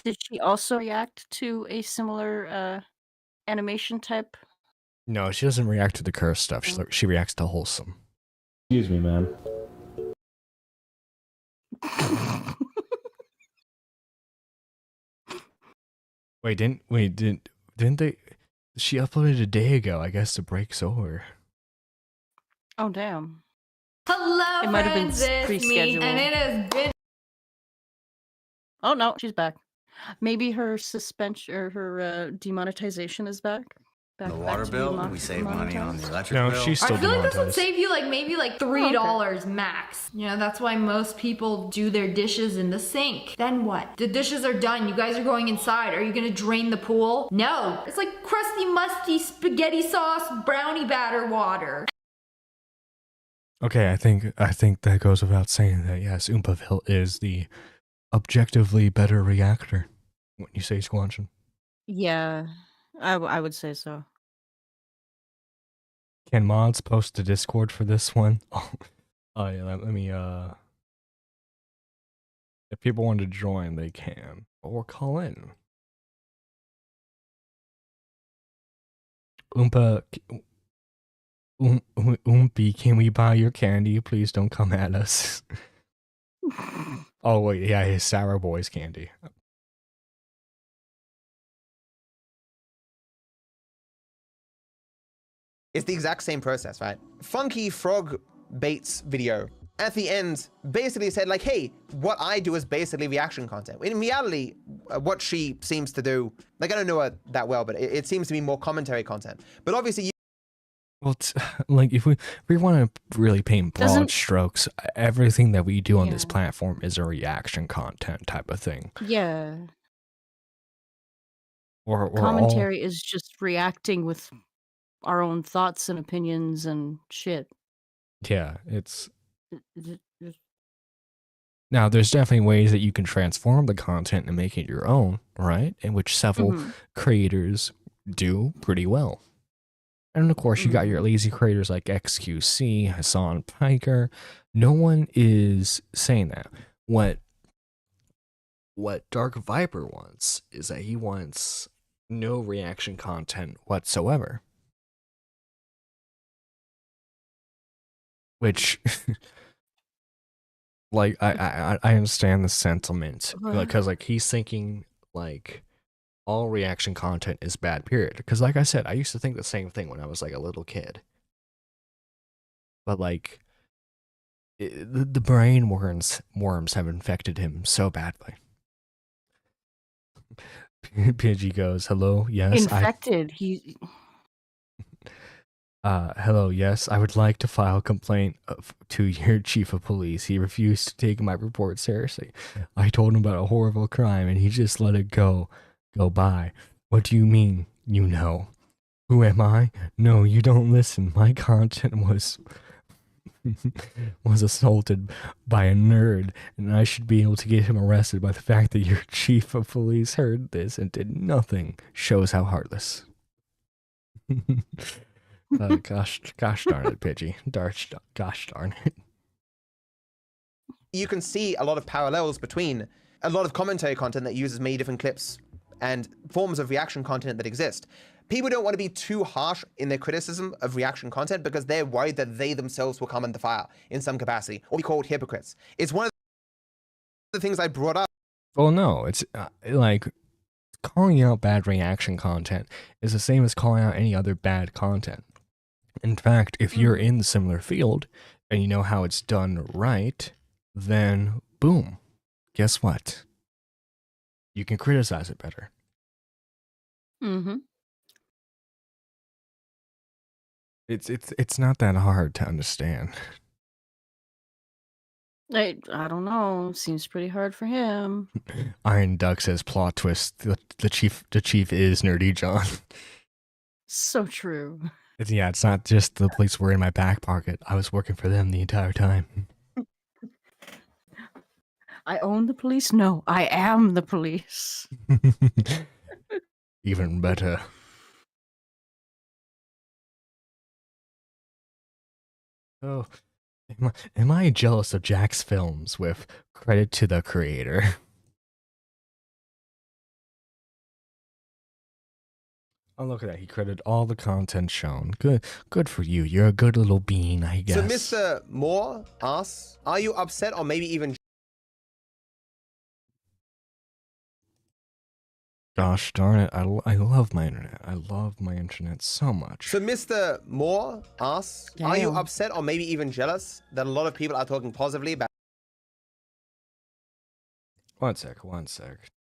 Did she also react to a similar animation type? No, she doesn't react to the curse stuff. She reacts to wholesome. Excuse me, ma'am. Didn't they? She uploaded a day ago, I guess, to break over. Oh damn! Hello, It might have been friends, it's me, pre-scheduled. and it has been. Oh no, she's back. Maybe her suspension or her demonetization is back. The water bill, we save money on the electric No, bill. she's still I feel like this would demonetized. save you like maybe like $3 max. You know, that's why most people do their dishes in the sink. Then what? The dishes are done. You guys are going inside. Are you gonna drain the pool? No. It's like crusty, musty spaghetti sauce, brownie batter water. Okay, I think that goes without saying that yes, Oompaville is the objectively better reactor when you say squanching. Yeah, I would say so. Can mods post a Discord for this one? Oh yeah, let me if people want to join, they can. Or call in. Oompy, can we buy your candy? Please don't come at us. Oh wait, yeah, his Sour Boys candy. It's the exact same process, right? Funky Frog Baits video at the end basically said like, hey, what I do is basically reaction content. In reality, what she seems to do, like I don't know her that well, but it seems to be more commentary content. But obviously Well, it's, like if we want to really paint broad strokes, everything that we do on this platform is a reaction content type of thing. Yeah. Or Commentary is just reacting with our own thoughts and opinions and shit. Yeah, it's now there's definitely ways that you can transform the content and make it your own, right? And which several creators do pretty well. And of course, you got your lazy creators like XQC, Hassan Piker. No one is saying that. What Darkviper wants is that he wants no reaction content whatsoever. Which, like, I understand the sentiment because, like, he's thinking like all reaction content is bad. Period. Because, like I said, I used to think the same thing when I was like a little kid. But like, the brain worms have infected him so badly. Pidgey goes, "Hello, yes." Infected. Hello, yes, I would like to file a complaint to your chief of police. He refused to take my report seriously. I told him about a horrible crime and he just let it go by. What do you mean, you know? Who am I? No, you don't listen. My content was assaulted by a nerd, and I should be able to get him arrested. By the fact that your chief of police heard this and did nothing shows how heartless. Gosh darn it, Pidgey. Gosh darn it. you can see a lot of parallels between a lot of commentary content that uses many different clips and forms of reaction content that exist. People don't want to be too harsh in their criticism of reaction content because they're worried that they themselves will come under fire in some capacity, or be called hypocrites. It's one of the things I brought up. Well, no, it's like calling out bad reaction content is the same as calling out any other bad content. In fact, if you're in the similar field and you know how it's done right, then boom, guess what? You can criticize it better. Mm-hmm. It's not that hard to understand. I don't know. Seems pretty hard for him. Iron Duck says plot twist. The chief is Nerdy John. So true. It's not just the police were in my back pocket. I was working for them the entire time. I own the police? No, I am the police. Even better. Oh, am I jealous of Jack's films with credit to the creator? Oh, look at that. He credited all the content shown. Good for you. You're a good little bean, I guess. So Mr. Moore asks, are you upset or maybe even... Gosh darn it. I love my internet. I love my internet so much. So Mr. Moore asks, are you Damn. upset or maybe even jealous that a lot of people are talking positively about... One sec.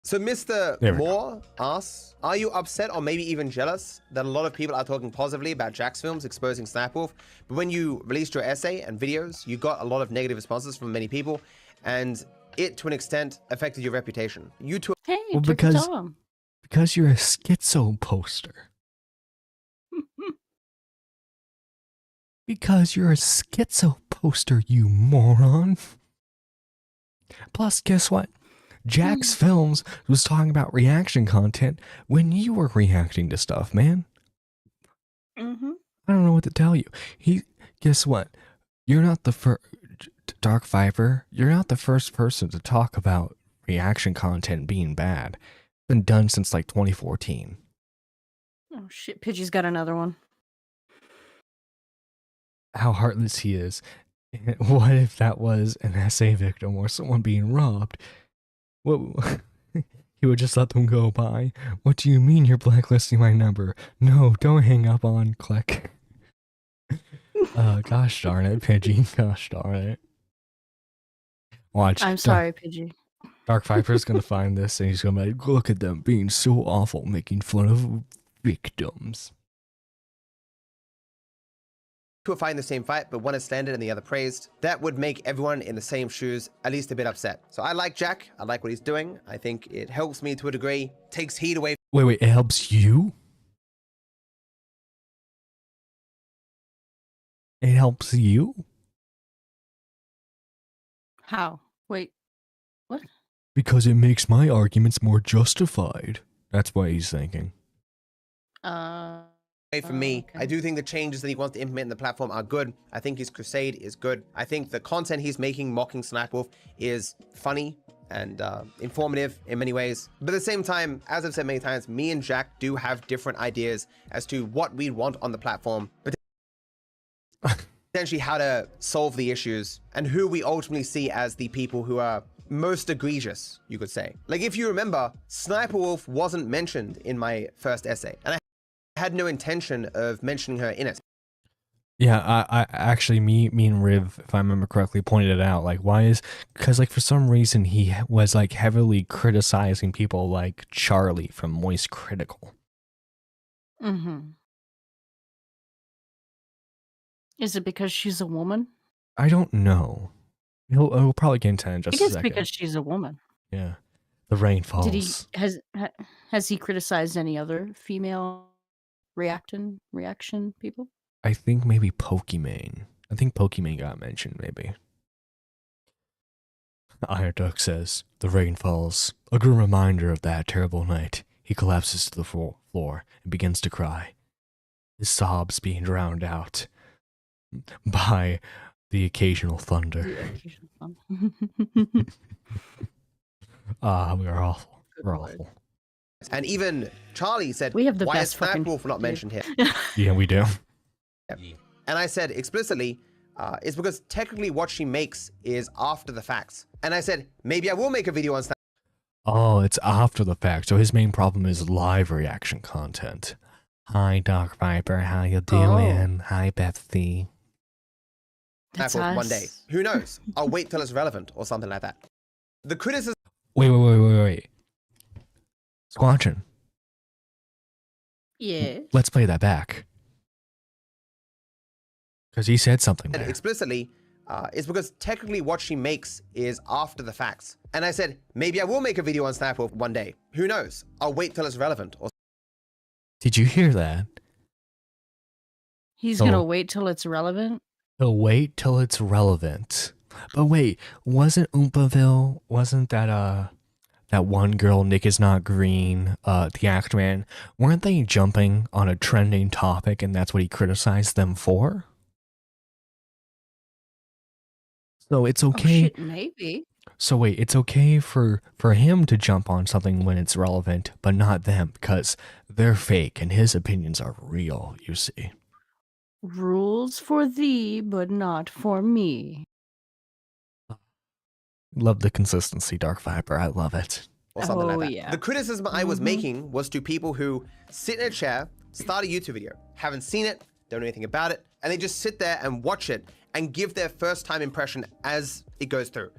So Mr. There we Moore asks, are you upset or maybe even jealous that a lot of people are talking positively about Jack's films exposing Snapwolf, but when you released your essay and videos, you got a lot of negative responses from many people, and it, to an extent, affected your reputation? You two... Hey, Well, took because- it on. Because you're a schizo poster. Because you're a schizo poster, you moron. Plus, guess what? Jack's Films was talking about reaction content when you were reacting to stuff, man. Mm-hmm. I don't know what to tell you. Guess what? You're not the first, Darkviper, you're not the first person to talk about reaction content being bad. It's been done since like 2014. Oh shit, Pidgey's got another one. How heartless he is. What if that was an SA victim or someone being robbed? What? He would just let them go by. What do you mean you're blacklisting my number? No, don't hang up on click. Gosh darn it, Pidgey. Gosh darn it. Watch. I'm sorry, Pidgey. Darkviper's gonna find this and he's gonna be like, look at them being so awful, making fun of victims. Two are fighting the same fight, but one is slandered and the other praised. That would make everyone in the same shoes at least a bit upset. So I like Jack. I like what he's doing. I think it helps me to a degree. Takes heat away. Wait, it helps you? It helps you? How? Wait. What? Because it makes my arguments more justified. That's what he's thinking. From me. Okay. I do think the changes that he wants to implement in the platform are good. I think his crusade is good. I think the content he's making mocking Snapwolf is funny and informative in many ways. But at the same time, as I've said many times, me and Jack do have different ideas as to what we want on the platform, but potentially how to solve the issues and who we ultimately see as the people who are most egregious, you could say. Like, if you remember, Sniper Wolf wasn't mentioned in my first essay, and I had no intention of mentioning her in it. Yeah, I actually, me and Riv, if I remember correctly, pointed it out. Like, because like for some reason he was like heavily criticizing people like Charlie from Moist Critical. Mm-hmm. Is it because she's a woman? I don't know. He'll probably get into that in just I a guess second. because she's a woman. Yeah, the rain falls. Did he has he criticized any other female reaction people? I think maybe Pokimane. I think Pokimane got mentioned, maybe. Iron Duck says, the rain falls. A grim reminder of that terrible night. He collapses to the floor and begins to cry. His sobs being drowned out by the occasional thunder. We are awful. We're awful. And even Charlie said, We have the why best is fucking Snapwolf not mentioned here? Yeah, we do. And I said explicitly, it's because technically what she makes is after the facts. And I said, maybe I will make a video on Snapwolf. Oh, it's after the fact. So his main problem is live reaction content. Hi, Darkviper. How you Oh. doing? Hi, Betsy. That's Apple one day. us. Who knows? I'll wait till it's relevant or something like that. The criticism Wait. Squatchin, Yeah. let's play that back. Because he said something there. explicitly is because technically what she makes is after the facts. And I said, maybe I will make a video on Snapwolf one day. Who knows? I'll wait till it's relevant or Did you hear that? He's Oh. gonna wait till it's relevant. He'll wait till it's relevant. But wait, wasn't that that one girl, Nick is not green, the actor man, weren't they jumping on a trending topic and that's what he criticized them for? So it's Oh okay. shit, maybe. So wait, it's okay for him to jump on something when it's relevant, but not them because they're fake and his opinions are real, you see. Rules for thee, but not for me. Love the consistency, Darkviper. I love it. or something like Oh, that. yeah. The criticism I was making was to people who sit in a chair, start a YouTube video, haven't seen it, don't know anything about it, and they just sit there and watch it and give their first time impression as it goes through.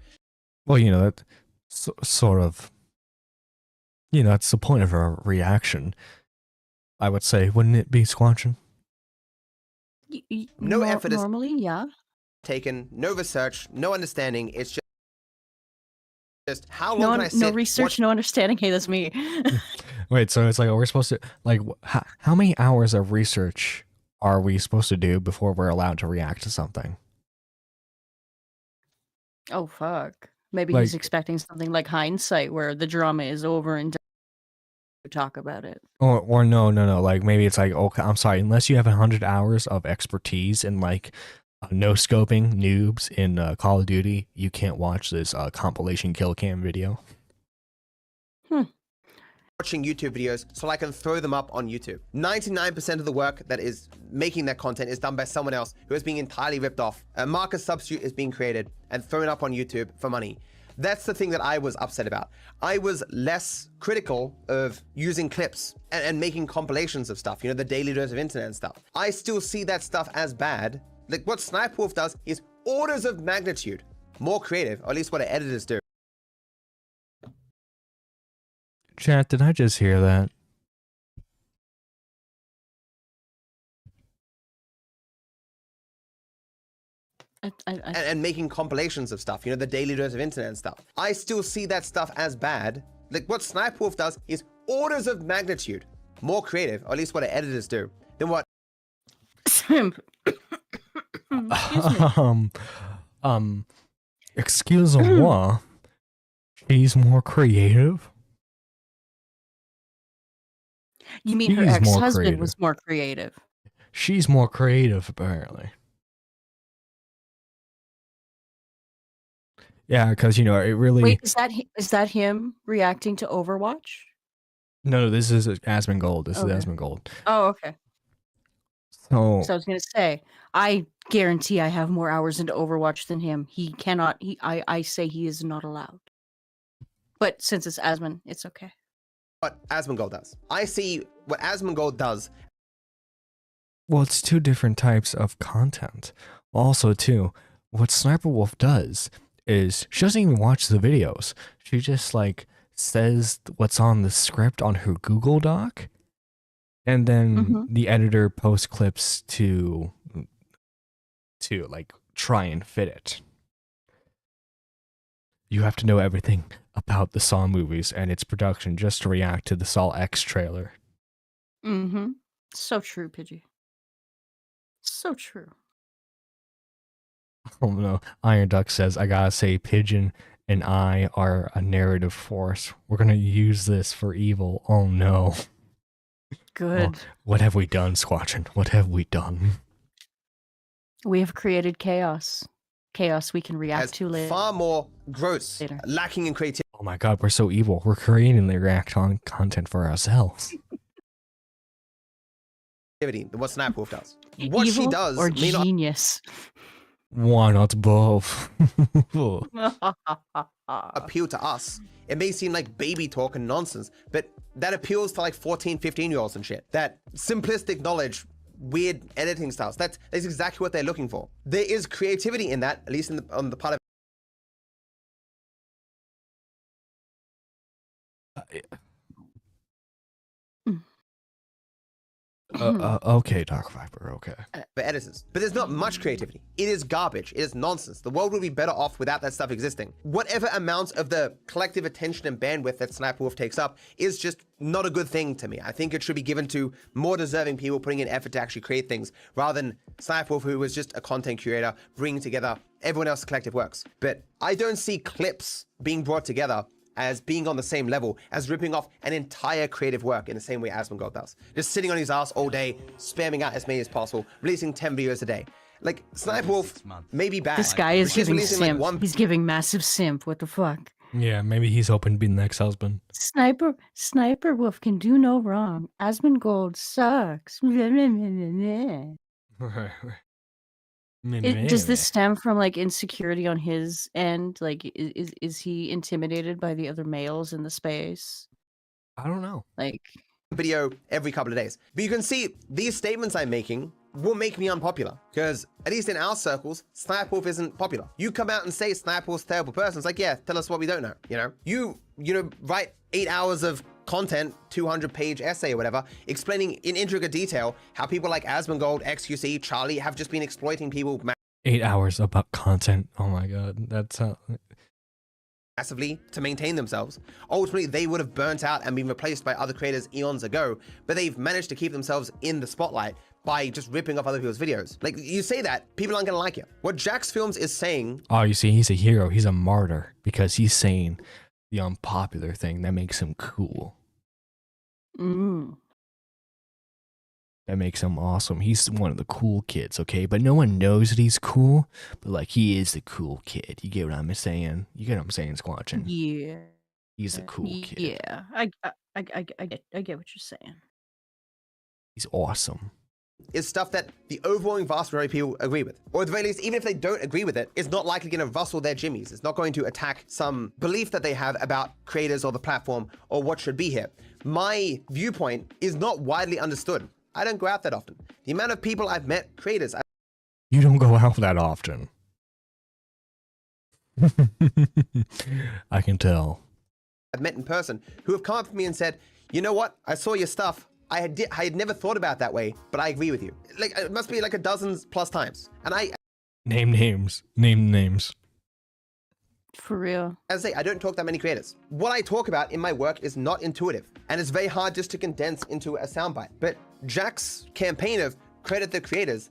Well, you know, that sort of, you know, that's the point of a reaction, I would say, wouldn't it be, Squatchin? No effort is normally, yeah. taken, no research, no understanding. It's just how long No, can I sit, no research, watch no understanding. Hey, that's me. Wait, so it's like, we're supposed to, like, how many hours of research are we supposed to do before we're allowed to react to something? Oh fuck. Maybe Like- he's expecting something like hindsight, where the drama is over and to talk about it. Or no, like, maybe it's like, okay, I'm sorry, unless you have 100 hours of expertise in, like, no-scoping noobs in Call of Duty, you can't watch this compilation kill cam video. watching YouTube videos so I can throw them up on YouTube. 99% of the work that is making that content is done by someone else who is being entirely ripped off. A market substitute is being created and thrown up on YouTube for money. That's the thing that I was upset about. I was less critical of using clips and making compilations of stuff, you know, the daily dose of internet and stuff. I still see that stuff as bad. Like, what Snipewolf does is orders of magnitude more creative, or at least what the editors do. Chat, did I just hear that? And making compilations of stuff, you know, the daily dose of internet and stuff. I still see that stuff as bad. Like, what Snipewolf does is orders of magnitude more creative, or at least what the editors do, than what Excuse-moi. She's more creative? You mean her She's more ex-husband creative. was more creative? She's more creative, apparently. Yeah, because, you know, it really... Wait, is that him reacting to Overwatch? No, this is Asmongold. This Okay. is Asmongold. Oh, okay. So, So I was gonna say, I guarantee I have more hours into Overwatch than him. He cannot. I say he is not allowed. But since it's Asmon, it's okay. Asmongold does. I see what Asmongold does. well, it's two different types of content. Also, too, what Sniper Wolf does is she doesn't even watch the videos. She just, like, says what's on the script on her Google Doc, and then the editor posts clips to like try and fit it. You have to know everything about the Saw movies and its production just to react to the Saw X trailer. Mm-hmm. So true, Pidgey. So true. Oh no, Iron Duck says, I gotta say, Pigeon and I are a narrative force. We're gonna use this for evil. Oh no. Good. Oh, what have we done, Squatchin? What have we done? We have created chaos. Chaos we can react As to later. far more gross, lacking in creativity Oh my god, we're so evil. We're creating the react on content for ourselves. than what Snipewolf does. What she Evil does or may not genius. Why not both? appeal to us. It may seem like baby talk and nonsense, but that appeals to like 14, 15-year-olds and shit. That simplistic knowledge, weird editing styles, that's exactly what they're looking for. There is creativity in that, at least on the part of okay, Darkviper, okay. for editors. But there's not much creativity. It is garbage. It is nonsense. The world would be better off without that stuff existing. Whatever amount of the collective attention and bandwidth that Sniper Wolf takes up is just not a good thing to me. I think it should be given to more deserving people putting in effort to actually create things, rather than Sniper Wolf, who was just a content curator, bringing together everyone else's collective works. But I don't see clips being brought together as being on the same level as ripping off an entire creative work in the same way Asmongold does. Just sitting on his ass all day, spamming out as many as possible, releasing 10 videos a day. Like, Sniper Wolf may be bad. This guy is giving simp. Like He's giving massive simp. What the fuck? Yeah, maybe he's hoping to be the next husband. Sniper Wolf can do no wrong. Asmongold sucks. Does this stem from like insecurity on his end? Like, is he intimidated by the other males in the space? I don't know. Like, video every couple of days. But you can see these statements I'm making will make me unpopular, because at least in our circles, Sniper Wolf isn't popular. You come out and say Sniper Wolf's a terrible person, it's like, yeah, tell us what we don't know, you know? You write 8 hours of content, 200-page essay or whatever, explaining in intricate detail how people like Asmongold, XQC, Charlie have just been exploiting people 8 hours about content. Oh my god, that's massively to maintain themselves. Ultimately, they would have burnt out and been replaced by other creators eons ago, but they've managed to keep themselves in the spotlight by just ripping off other people's videos. Like, you say that, people aren't gonna like you. What Jax Films is saying... Oh, you see, he's a hero. He's a martyr because he's saying the unpopular thing that makes him cool. That makes him awesome. He's one of the cool kids, okay? But no one knows that he's cool, but like, he is the cool kid. You get what I'm saying? You get what I'm saying, Squatchin? yeah. He's the cool kid. Yeah. I get what you're saying. He's awesome. Is stuff that the overwhelming vast majority of people agree with. Or at the very least, even if they don't agree with it, it's not likely going to rustle their jimmies. It's not going to attack some belief that they have about creators or the platform or what should be here. My viewpoint is not widely understood. I don't go out that often. The amount of people I've met, creators... You don't go out that often. I can tell. I've met in person who have come up to me and said, you know what? I saw your stuff. I had never thought about it that way, but I agree with you. Like, it must be like a dozen plus times. And Name names. Name names. For real. As I say, I don't talk that many creators. What I talk about in my work is not intuitive, and it's very hard just to condense into a soundbite. But Jack's campaign of credit the creators,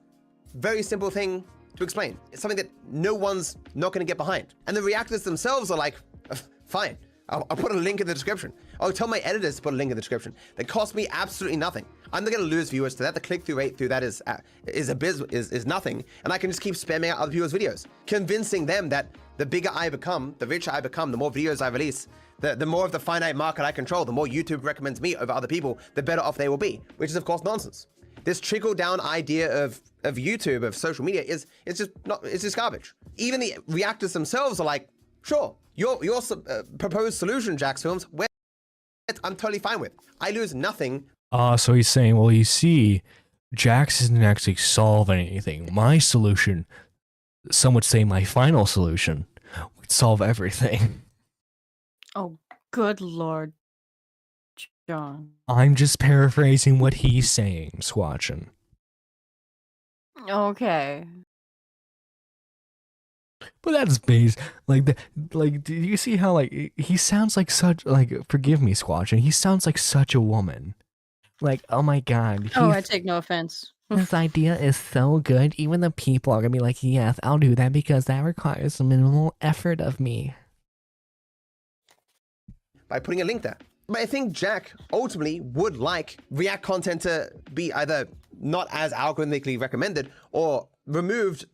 very simple thing to explain. It's something that no one's not going to get behind. And the reactors themselves are like, fine. I'll put a link in the description. I'll tell my editors to put a link in the description. That costs me absolutely nothing. I'm not going to lose viewers to that. The click-through rate through that is nothing. And I can just keep spamming out other people's videos, convincing them that the bigger I become, the richer I become, the more videos I release, the more of the finite market I control, the more YouTube recommends me over other people, the better off they will be, which is of course nonsense. This trickle-down idea of YouTube, of social media, it's just garbage. Even the reactors themselves are like, sure, your proposed solution, Jax Films, I'm totally fine with. I lose nothing. So he's saying, well, you see, Jax didn't actually solve anything. My solution, some would say my final solution, would solve everything. Oh, good Lord, John. I'm just paraphrasing what he's saying, Squatchin. Okay. But that's base, like, do you see how, like, he sounds like such, like, forgive me, Squatchin, he sounds like such a woman. Like, oh my god. Oh, I take no offense. This idea is so good, even the people are gonna be like, yes, I'll do that because that requires minimal effort of me. By putting a link there. But I think Jack ultimately would like React content to be either not as algorithmically recommended or removed.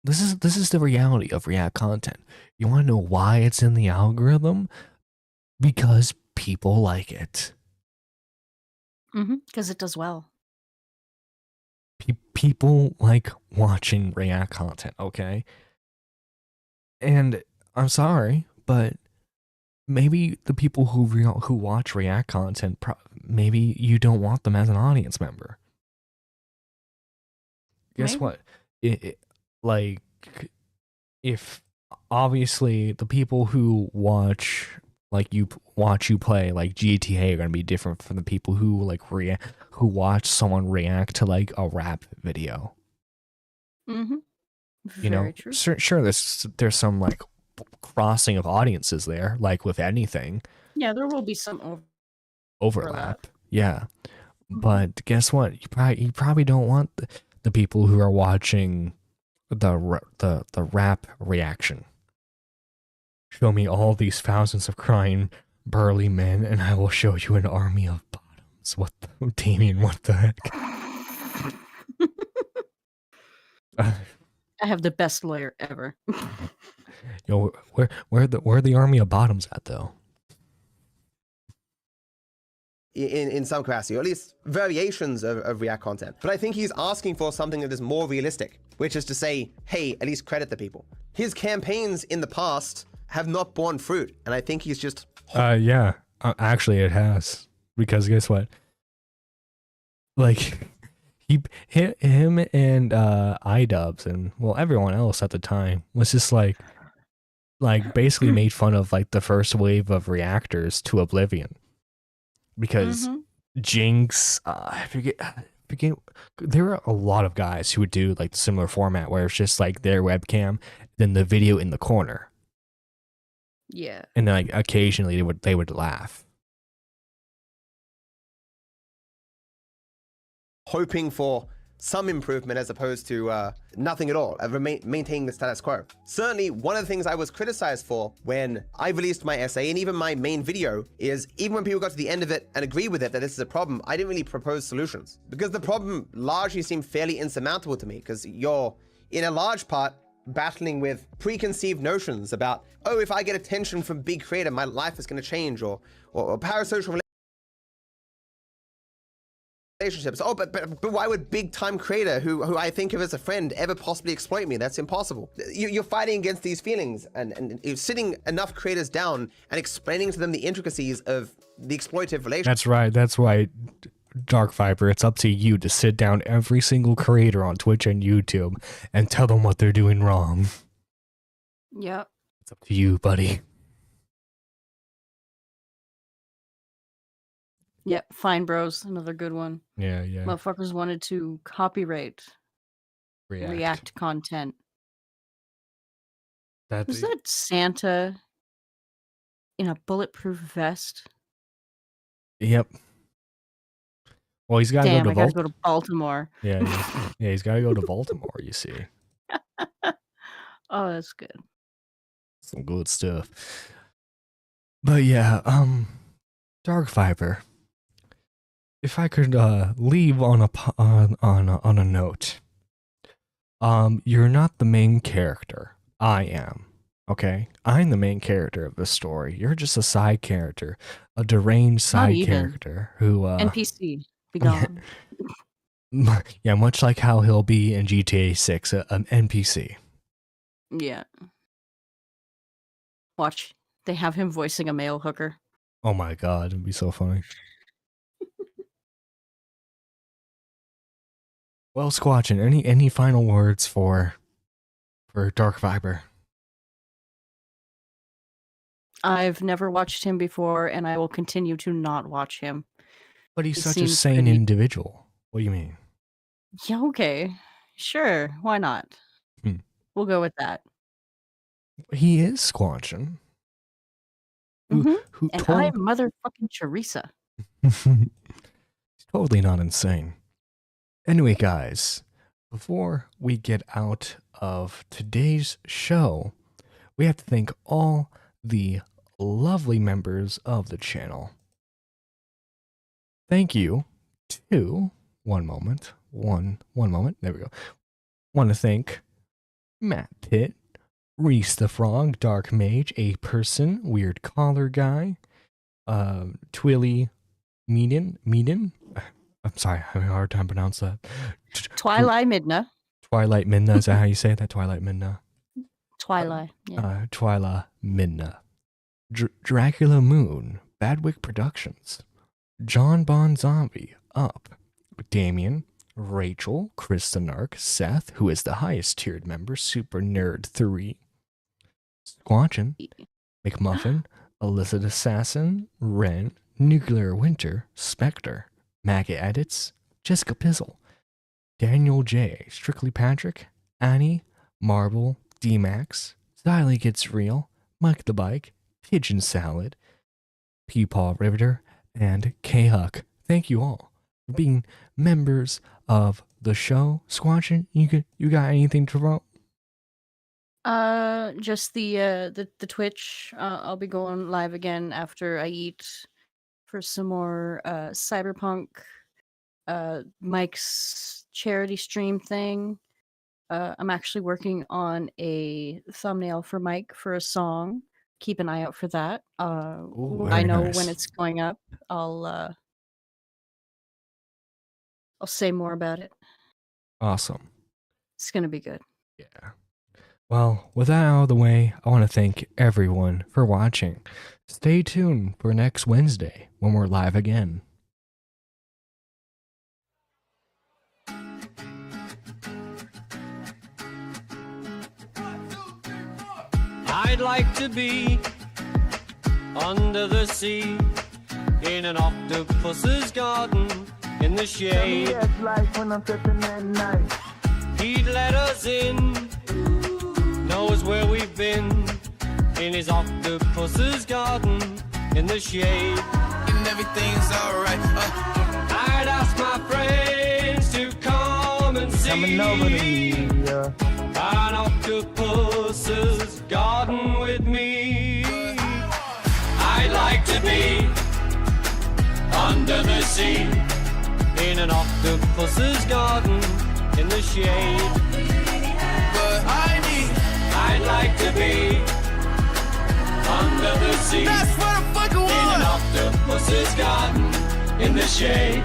This is the reality of React content. You want to know why it's in the algorithm? Because people like it. Because it does well. People like watching React content, okay? And I'm sorry, but maybe the people who watch React content, maybe you don't want them as an audience member. Guess Maybe. what? Like, if obviously the people who watch you play like GTA are gonna be different from the people who like who watch someone react to like a rap video. Mm-hmm. You know, True. sure, there's some like crossing of audiences there, like with anything. Yeah, there will be some Overlap. Yeah, but guess what? You probably don't want the people who are watching the rap reaction. Show me all these thousands of crying burly men, and I will show you an army of bottoms. What, Damien? What the heck? I have the best lawyer ever. Yo, where the army of bottoms at though? In some capacity, or at least variations of React content. But I think he's asking for something that is more realistic, which is to say, hey, at least credit the people. His campaigns in the past have not borne fruit, and I think he's just... Yeah, actually it has. Because guess what? Like, him and iDubbbz and, well, everyone else at the time was just like basically made fun of like the first wave of reactors to oblivion. Because Jinx, I forget, there were a lot of guys who would do like the similar format where it's just like their webcam, then the video in the corner. Yeah. And then like occasionally they would laugh. Hoping for some improvement as opposed to nothing at all, maintaining the status quo. Certainly, one of the things I was criticized for when I released my essay and even my main video is even when people got to the end of it and agreed with it that this is a problem, I didn't really propose solutions because the problem largely seemed fairly insurmountable to me because you're, in a large part, battling with preconceived notions about, oh, if I get attention from big creator, my life is going to change, or parasocial relationships. Oh, but why would big time creator who I think of as a friend ever possibly exploit me? That's impossible. You're fighting against these feelings and you're sitting enough creators down and explaining to them the intricacies of the exploitative relationship. That's right. That's why, Darkviper, it's up to you to sit down every single creator on Twitch and YouTube and tell them what they're doing wrong. Yep. It's up to you, buddy. Yep. Fine Bros, another good one. Yeah. Motherfuckers wanted to copyright React content. Was that Santa in a bulletproof vest? Yep. Well, he's got to go to Baltimore. Yeah, he's got to go to Baltimore, you see. Oh, that's good. Some good stuff. But yeah, Darkviper. If I could leave on a note. You're not the main character. I am. Okay? I'm the main character of the story. You're just a side character, a deranged side character who NPC. Be gone. Yeah, much like how he'll be in GTA 6, an NPC. Yeah. Watch. They have him voicing a male hooker. Oh my god, it'd be so funny. Well, Squatchin, any final words for Darkviper? I've never watched him before, and I will continue to not watch him. But he's such a sane individual. What do you mean? Yeah, okay. Sure, why not? We'll go with that. He is Squatchin. And I'm motherfucking Teresa. He's totally not insane. Anyway, guys, before we get out of today's show, we have to thank all the lovely members of the channel. Thank you to one moment. There we go. Want to thank Matt Pitt, Reese the Frog, Dark Mage, A Person, Weird Collar Guy, Twilly Meaden. I'm sorry, I'm having a hard time pronouncing that. Twilight Midna. Twilight Midna, is that how you say that? Twilight Midna? Twilight, yeah. Twilight Midna. Dracula Moon, Badwick Productions, John Bon Zombie, Up, Damien, Rachel, Kristen Ark, Seth, who is the highest tiered member, Super Nerd 3, Squatchin, McMuffin, Illicit Assassin, Ren, Nuclear Winter, Spectre, Maggot Edits, Jessica Pizzle, Daniel J, Strictly Patrick, Annie, Marble, D-Max, Styly Gets Real, Mike the Bike, Pigeon Salad, Peepaw Riveter, and K-Huck. Thank you all for being members of the show. Squatchin, you got anything to promote? Just the Twitch. I'll be going live again after I eat for some more Cyberpunk. Mike's charity stream thing. I'm actually working on a thumbnail for Mike for a song. Keep an eye out for that. Ooh, I very know nice. when it's going up. I'll say more about it. Awesome. It's gonna be good. Yeah. Well, with that out of the way, I want to thank everyone for watching. Stay tuned for next Wednesday when we're live again. I'd like to be under the sea in an octopus's garden in the shade. He'd let us in, knows where we've been in his octopus's garden in the shade. And everything's alright. I'd ask my friends to come and see an octopus's garden with me. I'd like to be under the sea in an octopus's garden in the shade. But I'd like to be under the sea. That's what I fucking want. In an octopus's garden in the shade.